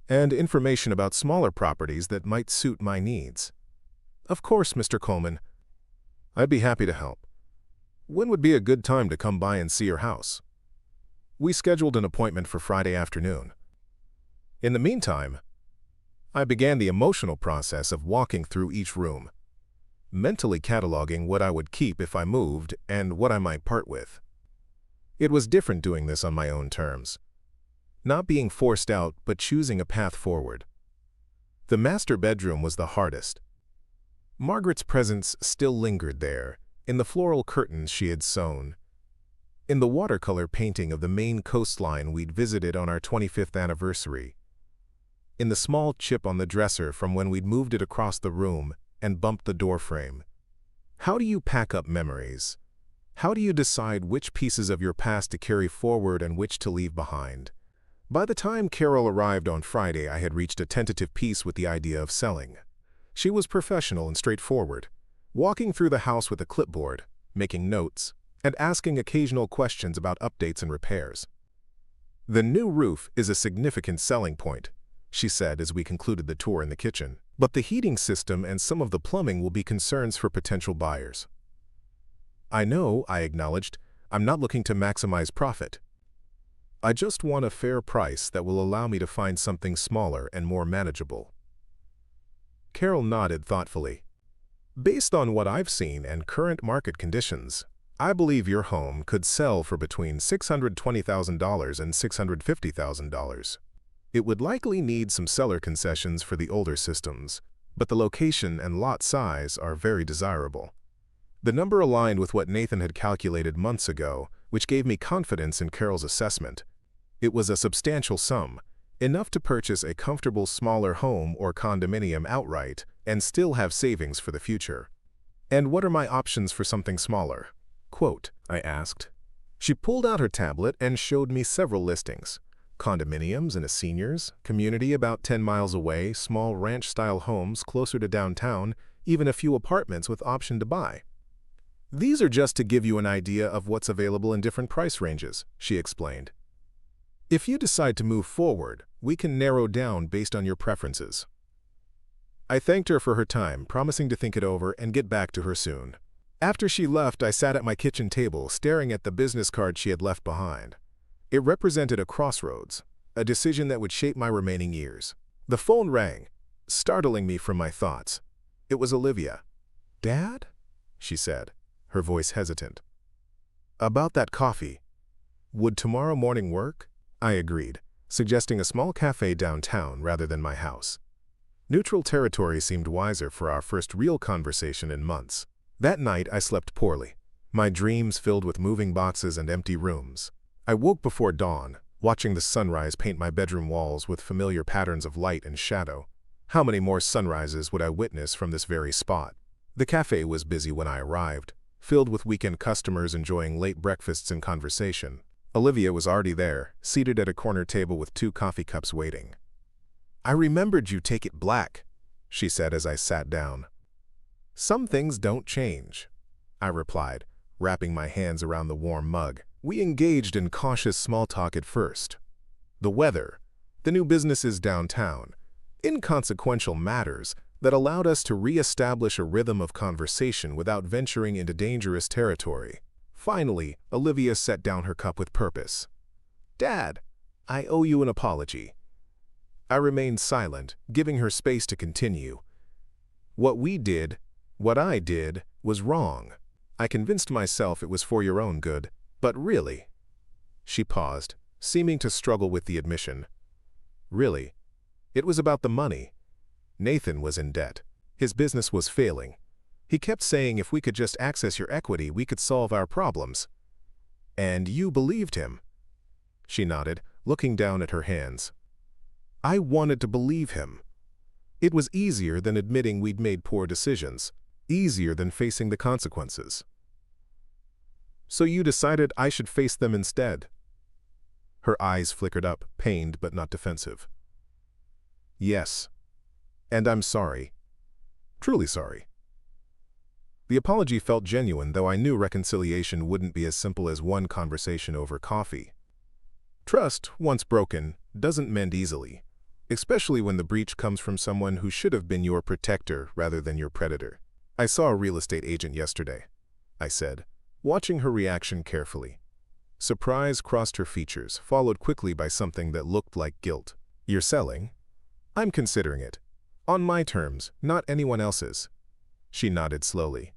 "and information about smaller properties that might suit my needs." "Of course, Mr. Coleman. I'd be happy to help. When would be a good time to come by and see your house?" We scheduled an appointment for Friday afternoon. In the meantime, I began the emotional process of walking through each room, mentally cataloging what I would keep if I moved and what I might part with. It was different doing this on my own terms, not being forced out but choosing a path forward. The master bedroom was the hardest. Margaret's presence still lingered there, in the floral curtains she had sewn, in the watercolor painting of the Maine coastline we'd visited on our 25th anniversary, in the small chip on the dresser from when we'd moved it across the room and bumped the doorframe. How do you pack up memories? How do you decide which pieces of your past to carry forward and which to leave behind? By the time Carol arrived on Friday, I had reached a tentative peace with the idea of selling. She was professional and straightforward, walking through the house with a clipboard, making notes, and asking occasional questions about updates and repairs. "The new roof is a significant selling point," she said as we concluded the tour in the kitchen, "but the heating system and some of the plumbing will be concerns for potential buyers." "I know," I acknowledged. "I'm not looking to maximize profit. I just want a fair price that will allow me to find something smaller and more manageable." Carol nodded thoughtfully. "Based on what I've seen and current market conditions, I believe your home could sell for between $620,000 and $650,000. It would likely need some seller concessions for the older systems, but the location and lot size are very desirable." The number aligned with what Nathan had calculated months ago, which gave me confidence in Carol's assessment. It was a substantial sum, enough to purchase a comfortable smaller home or condominium outright and still have savings for the future. "And what are my options for something smaller?" "Quote," I asked. She pulled out her tablet and showed me several listings. Condominiums in a seniors community about 10 miles away, small ranch-style homes closer to downtown, even a few apartments with option to buy. These are just to give you an idea of what's available in different price ranges, she explained. If you decide to move forward, we can narrow down based on your preferences. I thanked her for her time, promising to think it over and get back to her soon. After she left, I sat at my kitchen table, staring at the business card she had left behind. It represented a crossroads, a decision that would shape my remaining years. The phone rang, startling me from my thoughts. It was Olivia. "Dad?" she said, her voice hesitant. "About that coffee. Would tomorrow morning work?" I agreed, suggesting a small cafe downtown rather than my house. Neutral territory seemed wiser for our first real conversation in months. That night I slept poorly, my dreams filled with moving boxes and empty rooms. I woke before dawn, watching the sunrise paint my bedroom walls with familiar patterns of light and shadow. How many more sunrises would I witness from this very spot? The cafe was busy when I arrived, filled with weekend customers enjoying late breakfasts and conversation. Olivia was already there, seated at a corner table with 2 coffee cups waiting. "I remembered you take it black," she said as I sat down. "Some things don't change," I replied, wrapping my hands around the warm mug. We engaged in cautious small talk at first. The weather, the new businesses downtown, inconsequential matters that allowed us to re-establish a rhythm of conversation without venturing into dangerous territory. Finally, Olivia set down her cup with purpose. "Dad, I owe you an apology." I remained silent, giving her space to continue. What I did, was wrong. I convinced myself it was for your own good, but really." She paused, seeming to struggle with the admission. "Really, it was about the money. Nathan was in debt. His business was failing. He kept saying if we could just access your equity, we could solve our problems. And you believed him." She nodded, looking down at her hands. I wanted to believe him. It was easier than admitting we'd made poor decisions, easier than facing the consequences. "So you decided I should face them instead?" Her eyes flickered up, pained but not defensive. "Yes. And I'm sorry. Truly sorry." The apology felt genuine, though I knew reconciliation wouldn't be as simple as one conversation over coffee. Trust, once broken, doesn't mend easily, especially when the breach comes from someone who should have been your protector rather than your predator. "I saw a real estate agent yesterday," I said, watching her reaction carefully. Surprise crossed her features, followed quickly by something that looked like guilt. "You're selling?" "I'm considering it. On my terms, not anyone else's." She nodded slowly.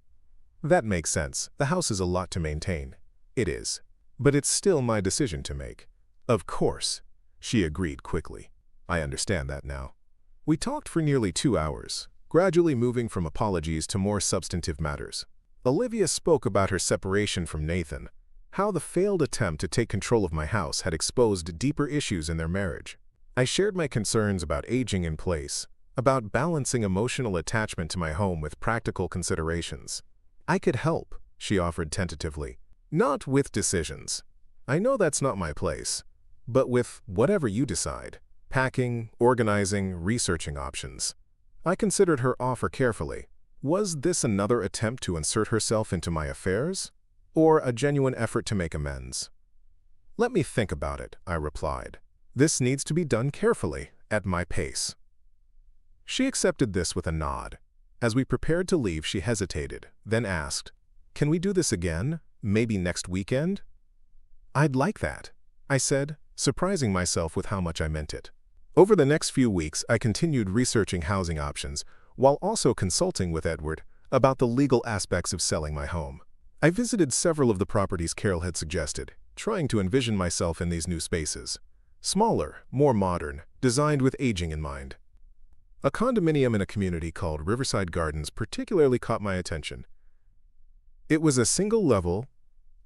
"That makes sense. The house is a lot to maintain." "It is. But it's still my decision to make." "Of course," she agreed quickly. "I understand that now." We talked for nearly 2 hours, gradually moving from apologies to more substantive matters. Olivia spoke about her separation from Nathan, how the failed attempt to take control of my house had exposed deeper issues in their marriage. I shared my concerns about aging in place, about balancing emotional attachment to my home with practical considerations. "I could help," she offered tentatively. "Not with decisions. I know that's not my place, but with whatever you decide. Packing, organizing, researching options." I considered her offer carefully. Was this another attempt to insert herself into my affairs, or a genuine effort to make amends? "Let me think about it," I replied. "This needs to be done carefully, at my pace." She accepted this with a nod. As we prepared to leave, she hesitated, then asked, "Can we do this again, maybe next weekend?" "I'd like that," I said, surprising myself with how much I meant it. Over the next few weeks, I continued researching housing options, while also consulting with Edward about the legal aspects of selling my home. I visited several of the properties Carol had suggested, trying to envision myself in these new spaces. Smaller, more modern, designed with aging in mind. A condominium in a community called Riverside Gardens particularly caught my attention. It was a single-level,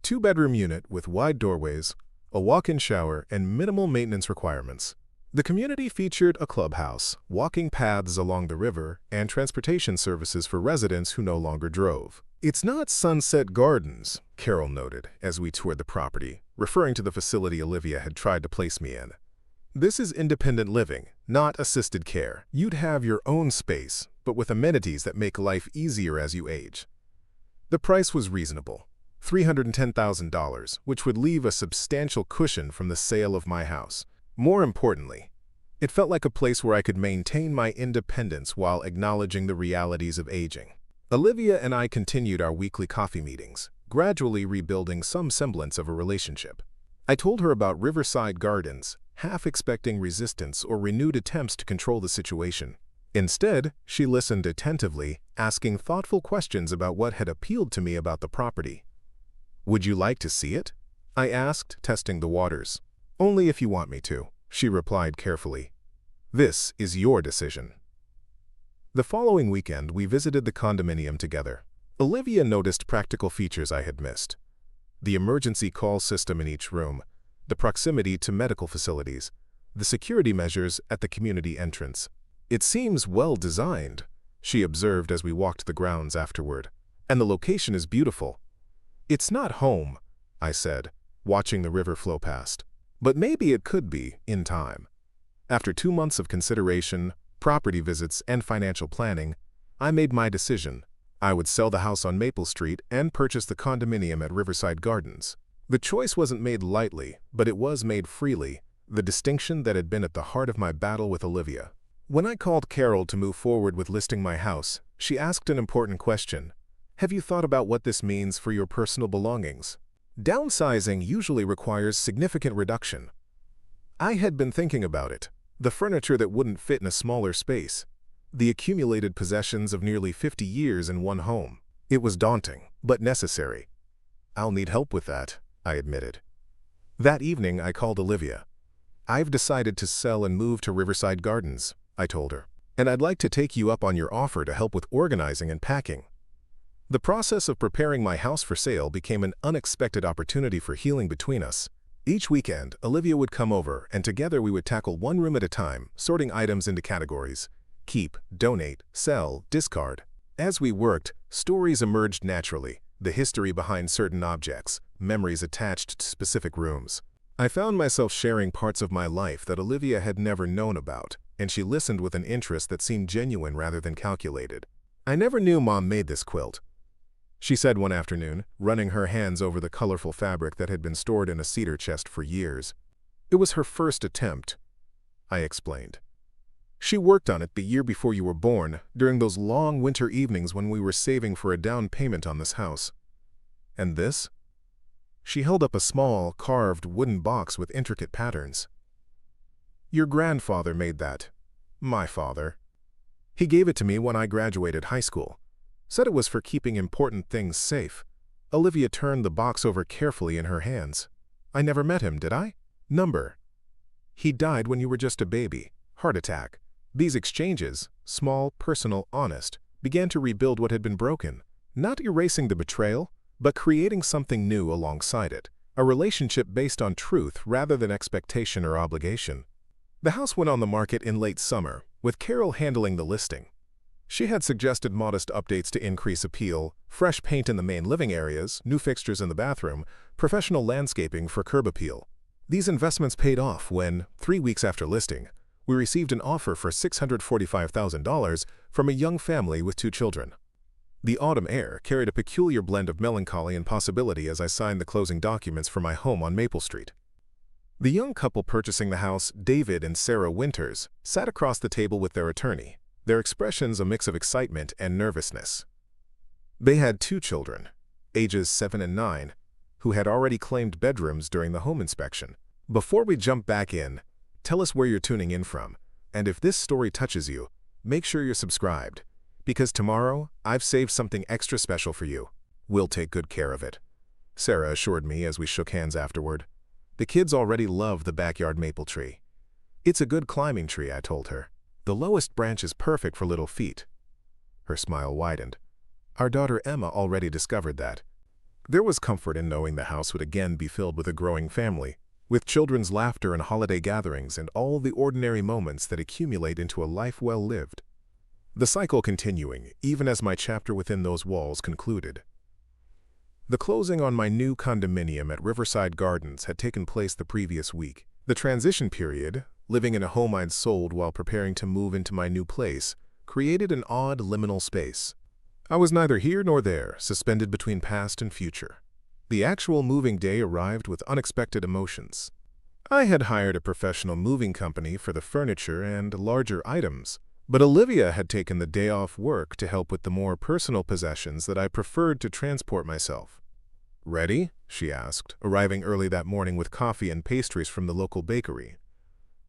2-bedroom unit with wide doorways, a walk-in shower, and minimal maintenance requirements. The community featured a clubhouse, walking paths along the river, and transportation services for residents who no longer drove. "It's not Sunset Gardens," Carol noted as we toured the property, referring to the facility Olivia had tried to place me in. "This is independent living, not assisted care. You'd have your own space, but with amenities that make life easier as you age. The price was reasonable, $310,000, which would leave a substantial cushion from the sale of my house. More importantly, it felt like a place where I could maintain my independence while acknowledging the realities of aging. Olivia and I continued our weekly coffee meetings, gradually rebuilding some semblance of a relationship. I told her about Riverside Gardens, half expecting resistance or renewed attempts to control the situation. Instead, she listened attentively, asking thoughtful questions about what had appealed to me about the property. "Would you like to see it?" I asked, testing the waters. "Only if you want me to," she replied carefully. "This is your decision." The following weekend, we visited the condominium together. Olivia noticed practical features I had missed: the emergency call system in each room, the proximity to medical facilities, the security measures at the community entrance. "It seems well designed," she observed as we walked the grounds afterward. "And the location is beautiful." "It's not home," I said, watching the river flow past. "But maybe it could be, in time." After 2 months of consideration, property visits, and financial planning, I made my decision. I would sell the house on Maple Street and purchase the condominium at Riverside Gardens. The choice wasn't made lightly, but it was made freely, the distinction that had been at the heart of my battle with Olivia. When I called Carol to move forward with listing my house, she asked an important question. "Have you thought about what this means for your personal belongings?" Downsizing usually requires significant reduction. I had been thinking about it. The furniture that wouldn't fit in a smaller space. The accumulated possessions of nearly 50 years in one home. It was daunting, but necessary. "I'll need help with that," I admitted. That evening, I called Olivia. "I've decided to sell and move to Riverside Gardens," I told her. "And I'd like to take you up on your offer to help with organizing and packing." The process of preparing my house for sale became an unexpected opportunity for healing between us. Each weekend, Olivia would come over, and together we would tackle one room at a time, sorting items into categories: keep, donate, sell, discard. As we worked, stories emerged naturally, the history behind certain objects, memories attached to specific rooms. I found myself sharing parts of my life that Olivia had never known about, and she listened with an interest that seemed genuine rather than calculated. "I never knew Mom made this quilt," she said one afternoon, running her hands over the colorful fabric that had been stored in a cedar chest for years. "It was her first attempt," I explained. "She worked on it the year before you were born, during those long winter evenings when we were saving for a down payment on this house." "And this?" She held up a small, carved wooden box with intricate patterns. "Your grandfather made that. My father. He gave it to me when I graduated high school. Said it was for keeping important things safe." Olivia turned the box over carefully in her hands. "I never met him, did I?" "Number. He died when you were just a baby. Heart attack." These exchanges, small, personal, honest, began to rebuild what had been broken. Not erasing the betrayal, but creating something new alongside it. A relationship based on truth rather than expectation or obligation. The house went on the market in late summer, with Carol handling the listing. She had suggested modest updates to increase appeal: fresh paint in the main living areas, new fixtures in the bathroom, professional landscaping for curb appeal. These investments paid off when, 3 weeks after listing, we received an offer for $645,000 from a young family with 2 children. The autumn air carried a peculiar blend of melancholy and possibility as I signed the closing documents for my home on Maple Street. The young couple purchasing the house, David and Sarah Winters, sat across the table with their attorney, their expressions a mix of excitement and nervousness. They had 2 children, ages 7 and 9, who had already claimed bedrooms during the home inspection. Before we jump back in, tell us where you're tuning in from, and if this story touches you, make sure you're subscribed, because tomorrow I've saved something extra special for you. We'll take good care of it," Sarah assured me as we shook hands afterward. "The kids already love the backyard maple tree. It's a good climbing tree," I told her. "The lowest branch is perfect for little feet." Her smile widened. Our daughter Emma already discovered that. There was comfort in knowing the house would again be filled with a growing family, with children's laughter and holiday gatherings and all the ordinary moments that accumulate into a life well lived. The cycle continuing, even as my chapter within those walls concluded. The closing on my new condominium at Riverside Gardens had taken place the previous week. The transition period, living in a home I'd sold while preparing to move into my new place, created an odd liminal space. I was neither here nor there, suspended between past and future. The actual moving day arrived with unexpected emotions. I had hired a professional moving company for the furniture and larger items, but Olivia had taken the day off work to help with the more personal possessions that I preferred to transport myself. "Ready?" she asked, arriving early that morning with coffee and pastries from the local bakery.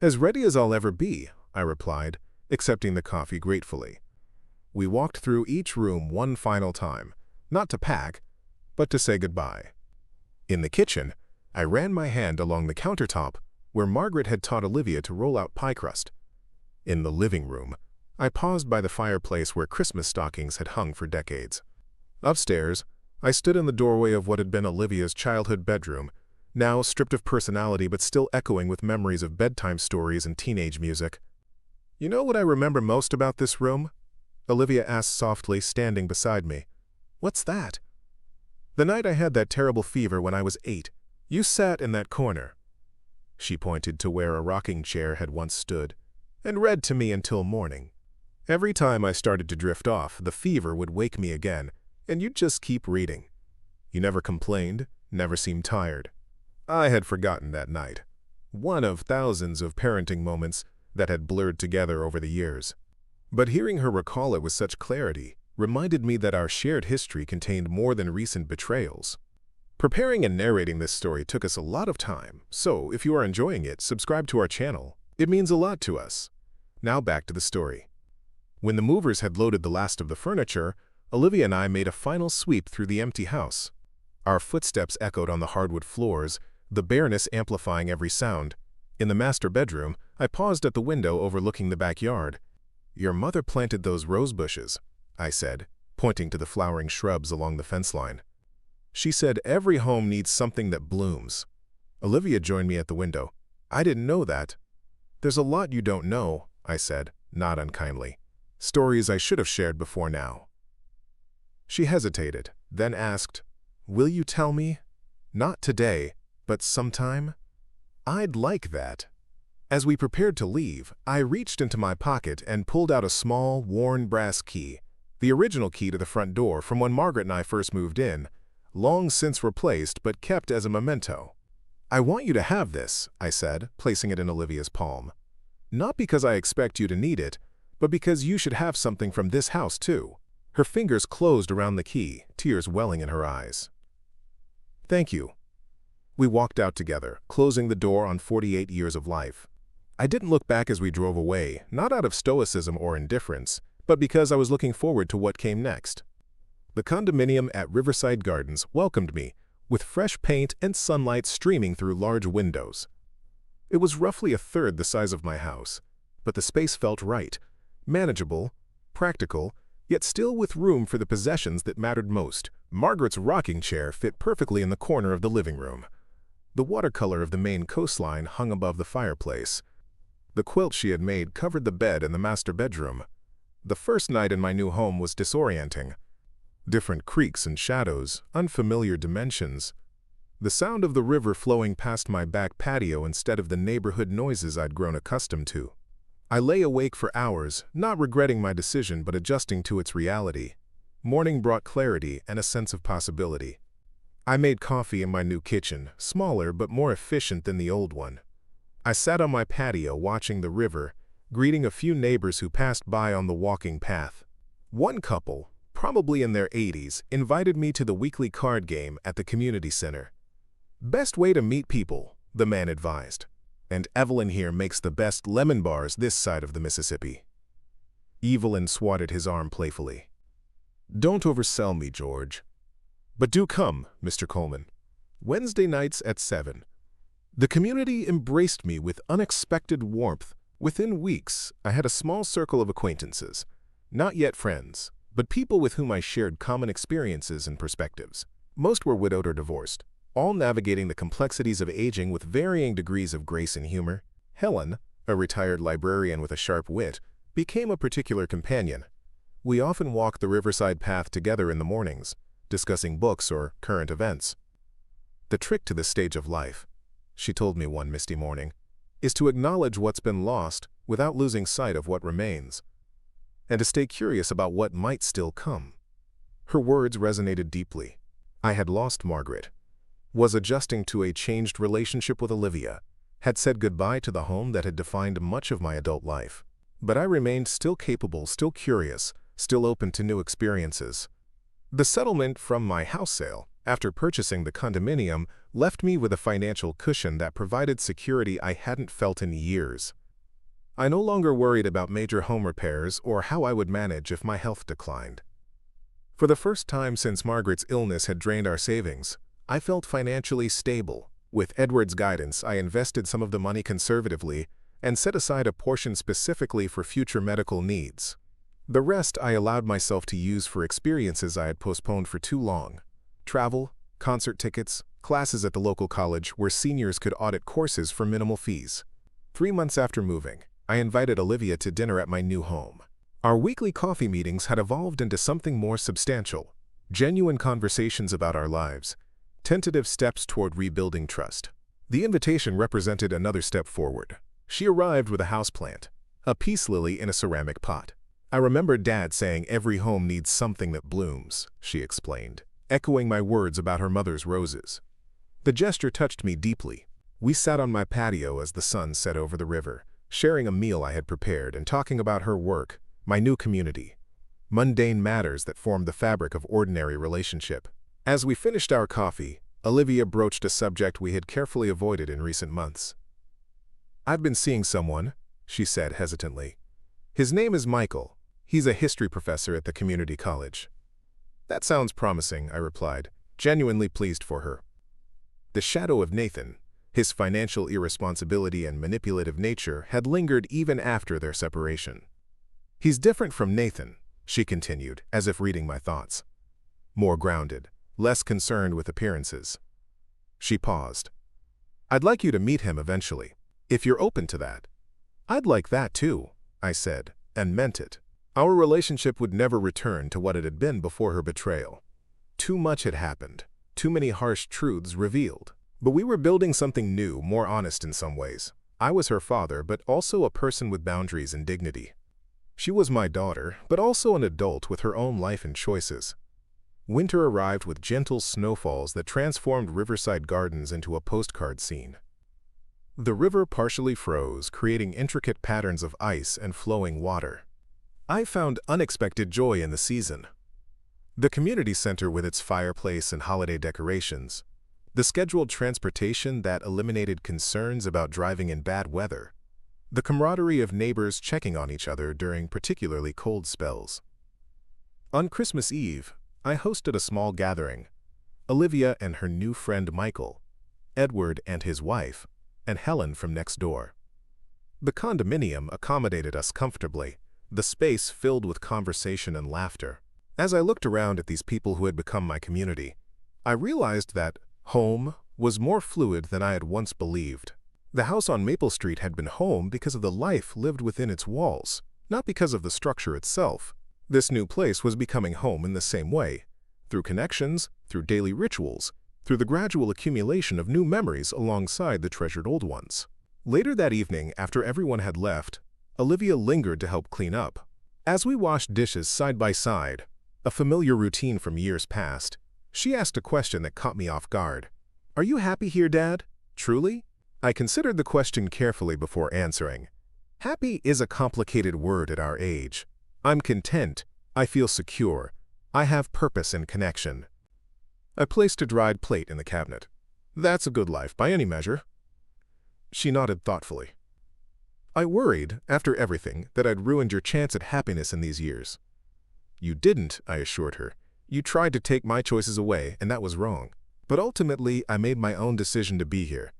"As ready as I'll ever be," I replied, accepting the coffee gratefully. We walked through each room one final time, not to pack, but to say goodbye. In the kitchen, I ran my hand along the countertop where Margaret had taught Olivia to roll out pie crust. In the living room, I paused by the fireplace where Christmas stockings had hung for decades. Upstairs, I stood in the doorway of what had been Olivia's childhood bedroom, now stripped of personality but still echoing with memories of bedtime stories and teenage music. "You know what I remember most about this room?" Olivia asked softly, standing beside me. "What's that?" "The night I had that terrible fever when I was 8. You sat in that corner." She pointed to where a rocking chair had once stood, and read to me until morning. Every time I started to drift off, the fever would wake me again, and you'd just keep reading. You never complained, never seemed tired. I had forgotten that night, one of thousands of parenting moments that had blurred together over the years. But hearing her recall it with such clarity reminded me that our shared history contained more than recent betrayals. Preparing and narrating this story took us a lot of time, so if you are enjoying it, subscribe to our channel. It means a lot to us. Now back to the story. When the movers had loaded the last of the furniture, Olivia and I made a final sweep through the empty house. Our footsteps echoed on the hardwood floors, the bareness amplifying every sound. In the master bedroom, I paused at the window overlooking the backyard. "Your mother planted those rose bushes," I said, pointing to the flowering shrubs along the fence line. "She said every home needs something that blooms." Olivia joined me at the window. "I didn't know that." "There's a lot you don't know," I said, not unkindly. "Stories I should have shared before now." She hesitated, then asked, "Will you tell me? Not today, but sometime?" "I'd like that." As we prepared to leave, I reached into my pocket and pulled out a small, worn brass key, the original key to the front door from when Margaret and I first moved in, long since replaced but kept as a memento. "I want you to have this," I said, placing it in Olivia's palm. "Not because I expect you to need it, but because you should have something from this house too." Her fingers closed around the key, tears welling in her eyes. "Thank you." We walked out together, closing the door on 48 years of life. I didn't look back as we drove away, not out of stoicism or indifference, but because I was looking forward to what came next. The condominium at Riverside Gardens welcomed me, with fresh paint and sunlight streaming through large windows. It was roughly a third the size of my house, but the space felt right, manageable, practical, yet still with room for the possessions that mattered most. Margaret's rocking chair fit perfectly in the corner of the living room. The watercolor of the Maine coastline hung above the fireplace. The quilt she had made covered the bed in the master bedroom. The first night in my new home was disorienting. Different creaks and shadows, unfamiliar dimensions. The sound of the river flowing past my back patio instead of the neighborhood noises I'd grown accustomed to. I lay awake for hours, not regretting my decision but adjusting to its reality. Morning brought clarity and a sense of possibility. I made coffee in my new kitchen, smaller but more efficient than the old one. I sat on my patio watching the river, greeting a few neighbors who passed by on the walking path. One couple, probably in their 80s, invited me to the weekly card game at the community center. "Best way to meet people," the man advised. "And Evelyn here makes the best lemon bars this side of the Mississippi." Evelyn swatted his arm playfully. "Don't oversell me, George. But do come, Mr. Coleman. Wednesday nights at 7. The community embraced me with unexpected warmth. Within weeks, I had a small circle of acquaintances, not yet friends, but people with whom I shared common experiences and perspectives. Most were widowed or divorced, all navigating the complexities of aging with varying degrees of grace and humor. Helen, a retired librarian with a sharp wit, became a particular companion. We often walked the riverside path together in the mornings, discussing books or current events. "The trick to this stage of life," she told me one misty morning, "is to acknowledge what's been lost without losing sight of what remains." and to stay curious about what might still come. Her words resonated deeply. I had lost Margaret, was adjusting to a changed relationship with Olivia, had said goodbye to the home that had defined much of my adult life. But I remained still capable, still curious, still open to new experiences. The settlement from my house sale, after purchasing the condominium, left me with a financial cushion that provided security I hadn't felt in years. I no longer worried about major home repairs or how I would manage if my health declined. For the first time since Margaret's illness had drained our savings, I felt financially stable. With Edward's guidance, I invested some of the money conservatively and set aside a portion specifically for future medical needs. The rest I allowed myself to use for experiences I had postponed for too long. Travel, concert tickets, classes at the local college where seniors could audit courses for minimal fees. 3 months after moving, I invited Olivia to dinner at my new home. Our weekly coffee meetings had evolved into something more substantial, genuine conversations about our lives, tentative steps toward rebuilding trust. The invitation represented another step forward. She arrived with a houseplant, a peace lily in a ceramic pot. I remember Dad saying every home needs something that blooms, she explained, echoing my words about her mother's roses. The gesture touched me deeply. We sat on my patio as the sun set over the river, sharing a meal I had prepared and talking about her work, my new community, mundane matters that formed the fabric of ordinary relationship. As we finished our coffee, Olivia broached a subject we had carefully avoided in recent months. "I've been seeing someone," she said hesitantly. "His name is Michael. He's a history professor at the community college." "That sounds promising," I replied, genuinely pleased for her. The shadow of Nathan, his financial irresponsibility and manipulative nature, had lingered even after their separation. "He's different from Nathan," she continued, as if reading my thoughts. "More grounded, less concerned with appearances." She paused. "I'd like you to meet him eventually, if you're open to that." "I'd like that too," I said, and meant it. Our relationship would never return to what it had been before her betrayal. Too much had happened, too many harsh truths revealed. But we were building something new, more honest in some ways. I was her father, but also a person with boundaries and dignity. She was my daughter, but also an adult with her own life and choices. Winter arrived with gentle snowfalls that transformed riverside gardens into a postcard scene. The river partially froze, creating intricate patterns of ice and flowing water. I found unexpected joy in the season. The community center with its fireplace and holiday decorations, the scheduled transportation that eliminated concerns about driving in bad weather, the camaraderie of neighbors checking on each other during particularly cold spells. On Christmas Eve, I hosted a small gathering. Olivia and her new friend Michael, Edward and his wife, and Helen from next door. The condominium accommodated us comfortably, the space filled with conversation and laughter. As I looked around at these people who had become my community, I realized that home was more fluid than I had once believed. The house on Maple Street had been home because of the life lived within its walls, not because of the structure itself. This new place was becoming home in the same way, through connections, through daily rituals, through the gradual accumulation of new memories alongside the treasured old ones. Later that evening, after everyone had left, Olivia lingered to help clean up. As we washed dishes side by side, a familiar routine from years past, she asked a question that caught me off guard. "Are you happy here, Dad? Truly?" I considered the question carefully before answering. Happy is a complicated word at our age. I'm content. I feel secure. I have purpose and connection. I placed a dried plate in the cabinet. "That's a good life by any measure." She nodded thoughtfully. "I worried, after everything, that I'd ruined your chance at happiness in these years." "You didn't," I assured her. "You tried to take my choices away, and that was wrong. But ultimately, I made my own decision to be here.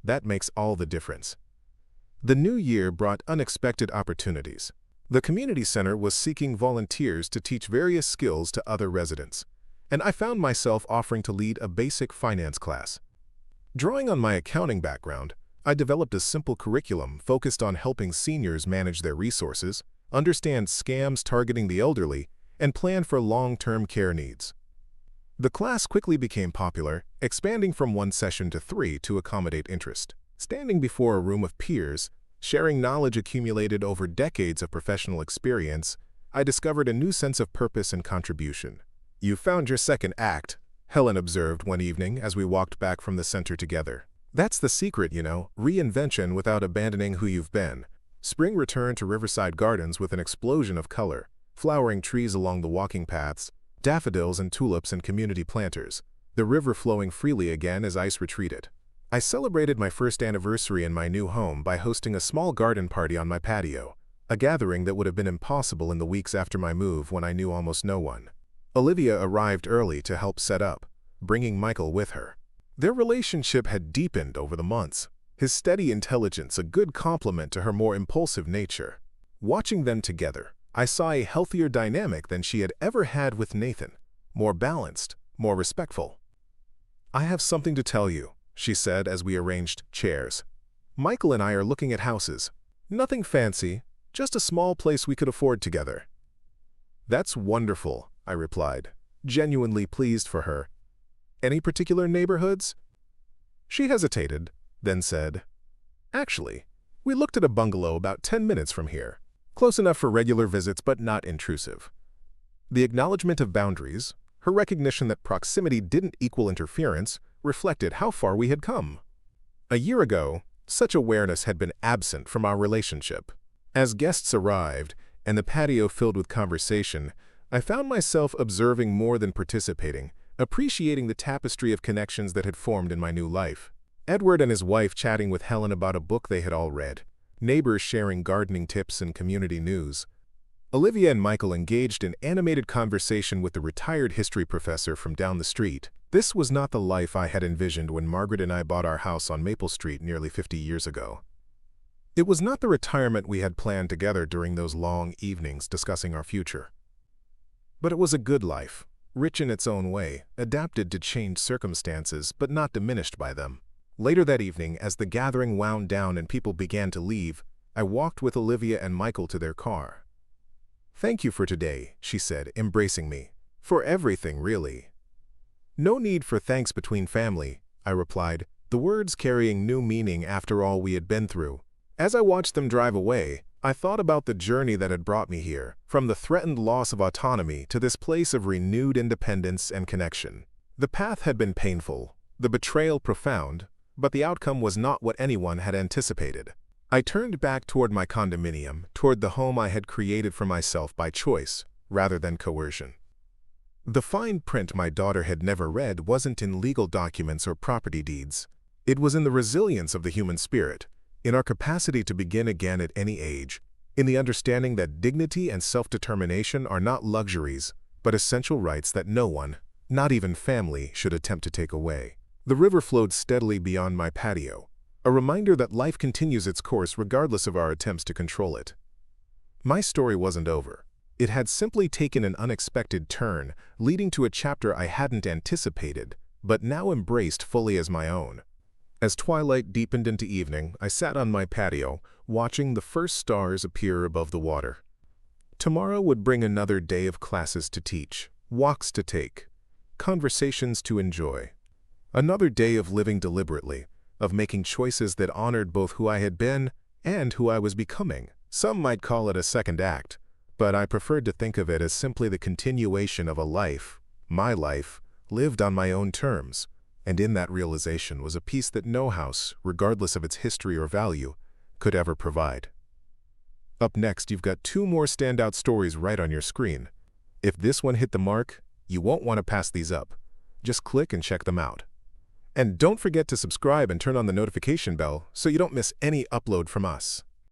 That makes all the difference." The new year brought unexpected opportunities. The community center was seeking volunteers to teach various skills to other residents, and I found myself offering to lead a basic finance class. Drawing on my accounting background, I developed a simple curriculum focused on helping seniors manage their resources, understand scams targeting the elderly, and plan for long-term care needs. The class quickly became popular, expanding from 1 session to 3 to accommodate interest. Standing before a room of peers, sharing knowledge accumulated over decades of professional experience, I discovered a new sense of purpose and contribution. "You found your second act," Helen observed one evening as we walked back from the center together. "That's the secret, reinvention without abandoning who you've been." Spring returned to Riverside Gardens with an explosion of color, flowering trees along the walking paths, daffodils and tulips and community planters, the river flowing freely again as ice retreated. I celebrated my first anniversary in my new home by hosting a small garden party on my patio, a gathering that would have been impossible in the weeks after my move when I knew almost no one. Olivia arrived early to help set up, bringing Michael with her. Their relationship had deepened over the months, his steady intelligence a good complement to her more impulsive nature. Watching them together, I saw a healthier dynamic than she had ever had with Nathan, more balanced, more respectful. "I have something to tell you," she said as we arranged chairs. "Michael and I are looking at houses. Nothing fancy, just a small place we could afford together." "That's wonderful," I replied, genuinely pleased for her. "Any particular neighborhoods?" She hesitated, then said, "Actually, we looked at a bungalow about 10 minutes from here. Close enough for regular visits but not intrusive." The acknowledgement of boundaries, her recognition that proximity didn't equal interference, reflected how far we had come. A year ago, such awareness had been absent from our relationship. As guests arrived, and the patio filled with conversation, I found myself observing more than participating, appreciating the tapestry of connections that had formed in my new life. Edward and his wife chatting with Helen about a book they had all read, neighbors sharing gardening tips and community news. Olivia and Michael engaged in animated conversation with the retired history professor from down the street. This was not the life I had envisioned when Margaret and I bought our house on Maple Street nearly 50 years ago. It was not the retirement we had planned together during those long evenings discussing our future. But it was a good life, rich in its own way, adapted to changed circumstances but not diminished by them. Later that evening, as the gathering wound down and people began to leave, I walked with Olivia and Michael to their car. "Thank you for today," she said, embracing me. "For everything, really." "No need for thanks between family," I replied, the words carrying new meaning after all we had been through. As I watched them drive away, I thought about the journey that had brought me here, from the threatened loss of autonomy to this place of renewed independence and connection. The path had been painful, the betrayal profound, but the outcome was not what anyone had anticipated. I turned back toward my condominium, toward the home I had created for myself by choice, rather than coercion. The fine print my daughter had never read wasn't in legal documents or property deeds. It was in the resilience of the human spirit, in our capacity to begin again at any age, in the understanding that dignity and self-determination are not luxuries, but essential rights that no one, not even family, should attempt to take away. The river flowed steadily beyond my patio, a reminder that life continues its course regardless of our attempts to control it. My story wasn't over. It had simply taken an unexpected turn, leading to a chapter I hadn't anticipated, but now embraced fully as my own. As twilight deepened into evening, I sat on my patio, watching the first stars appear above the water. Tomorrow would bring another day of classes to teach, walks to take, conversations to enjoy. Another day of living deliberately, of making choices that honored both who I had been and who I was becoming. Some might call it a second act, but I preferred to think of it as simply the continuation of a life, my life, lived on my own terms. And in that realization was a peace that no house, regardless of its history or value, could ever provide. Up next, you've got 2 more standout stories right on your screen. If this one hit the mark, you won't want to pass these up. Just click and check them out. And don't forget to subscribe and turn on the notification bell so you don't miss any upload from us.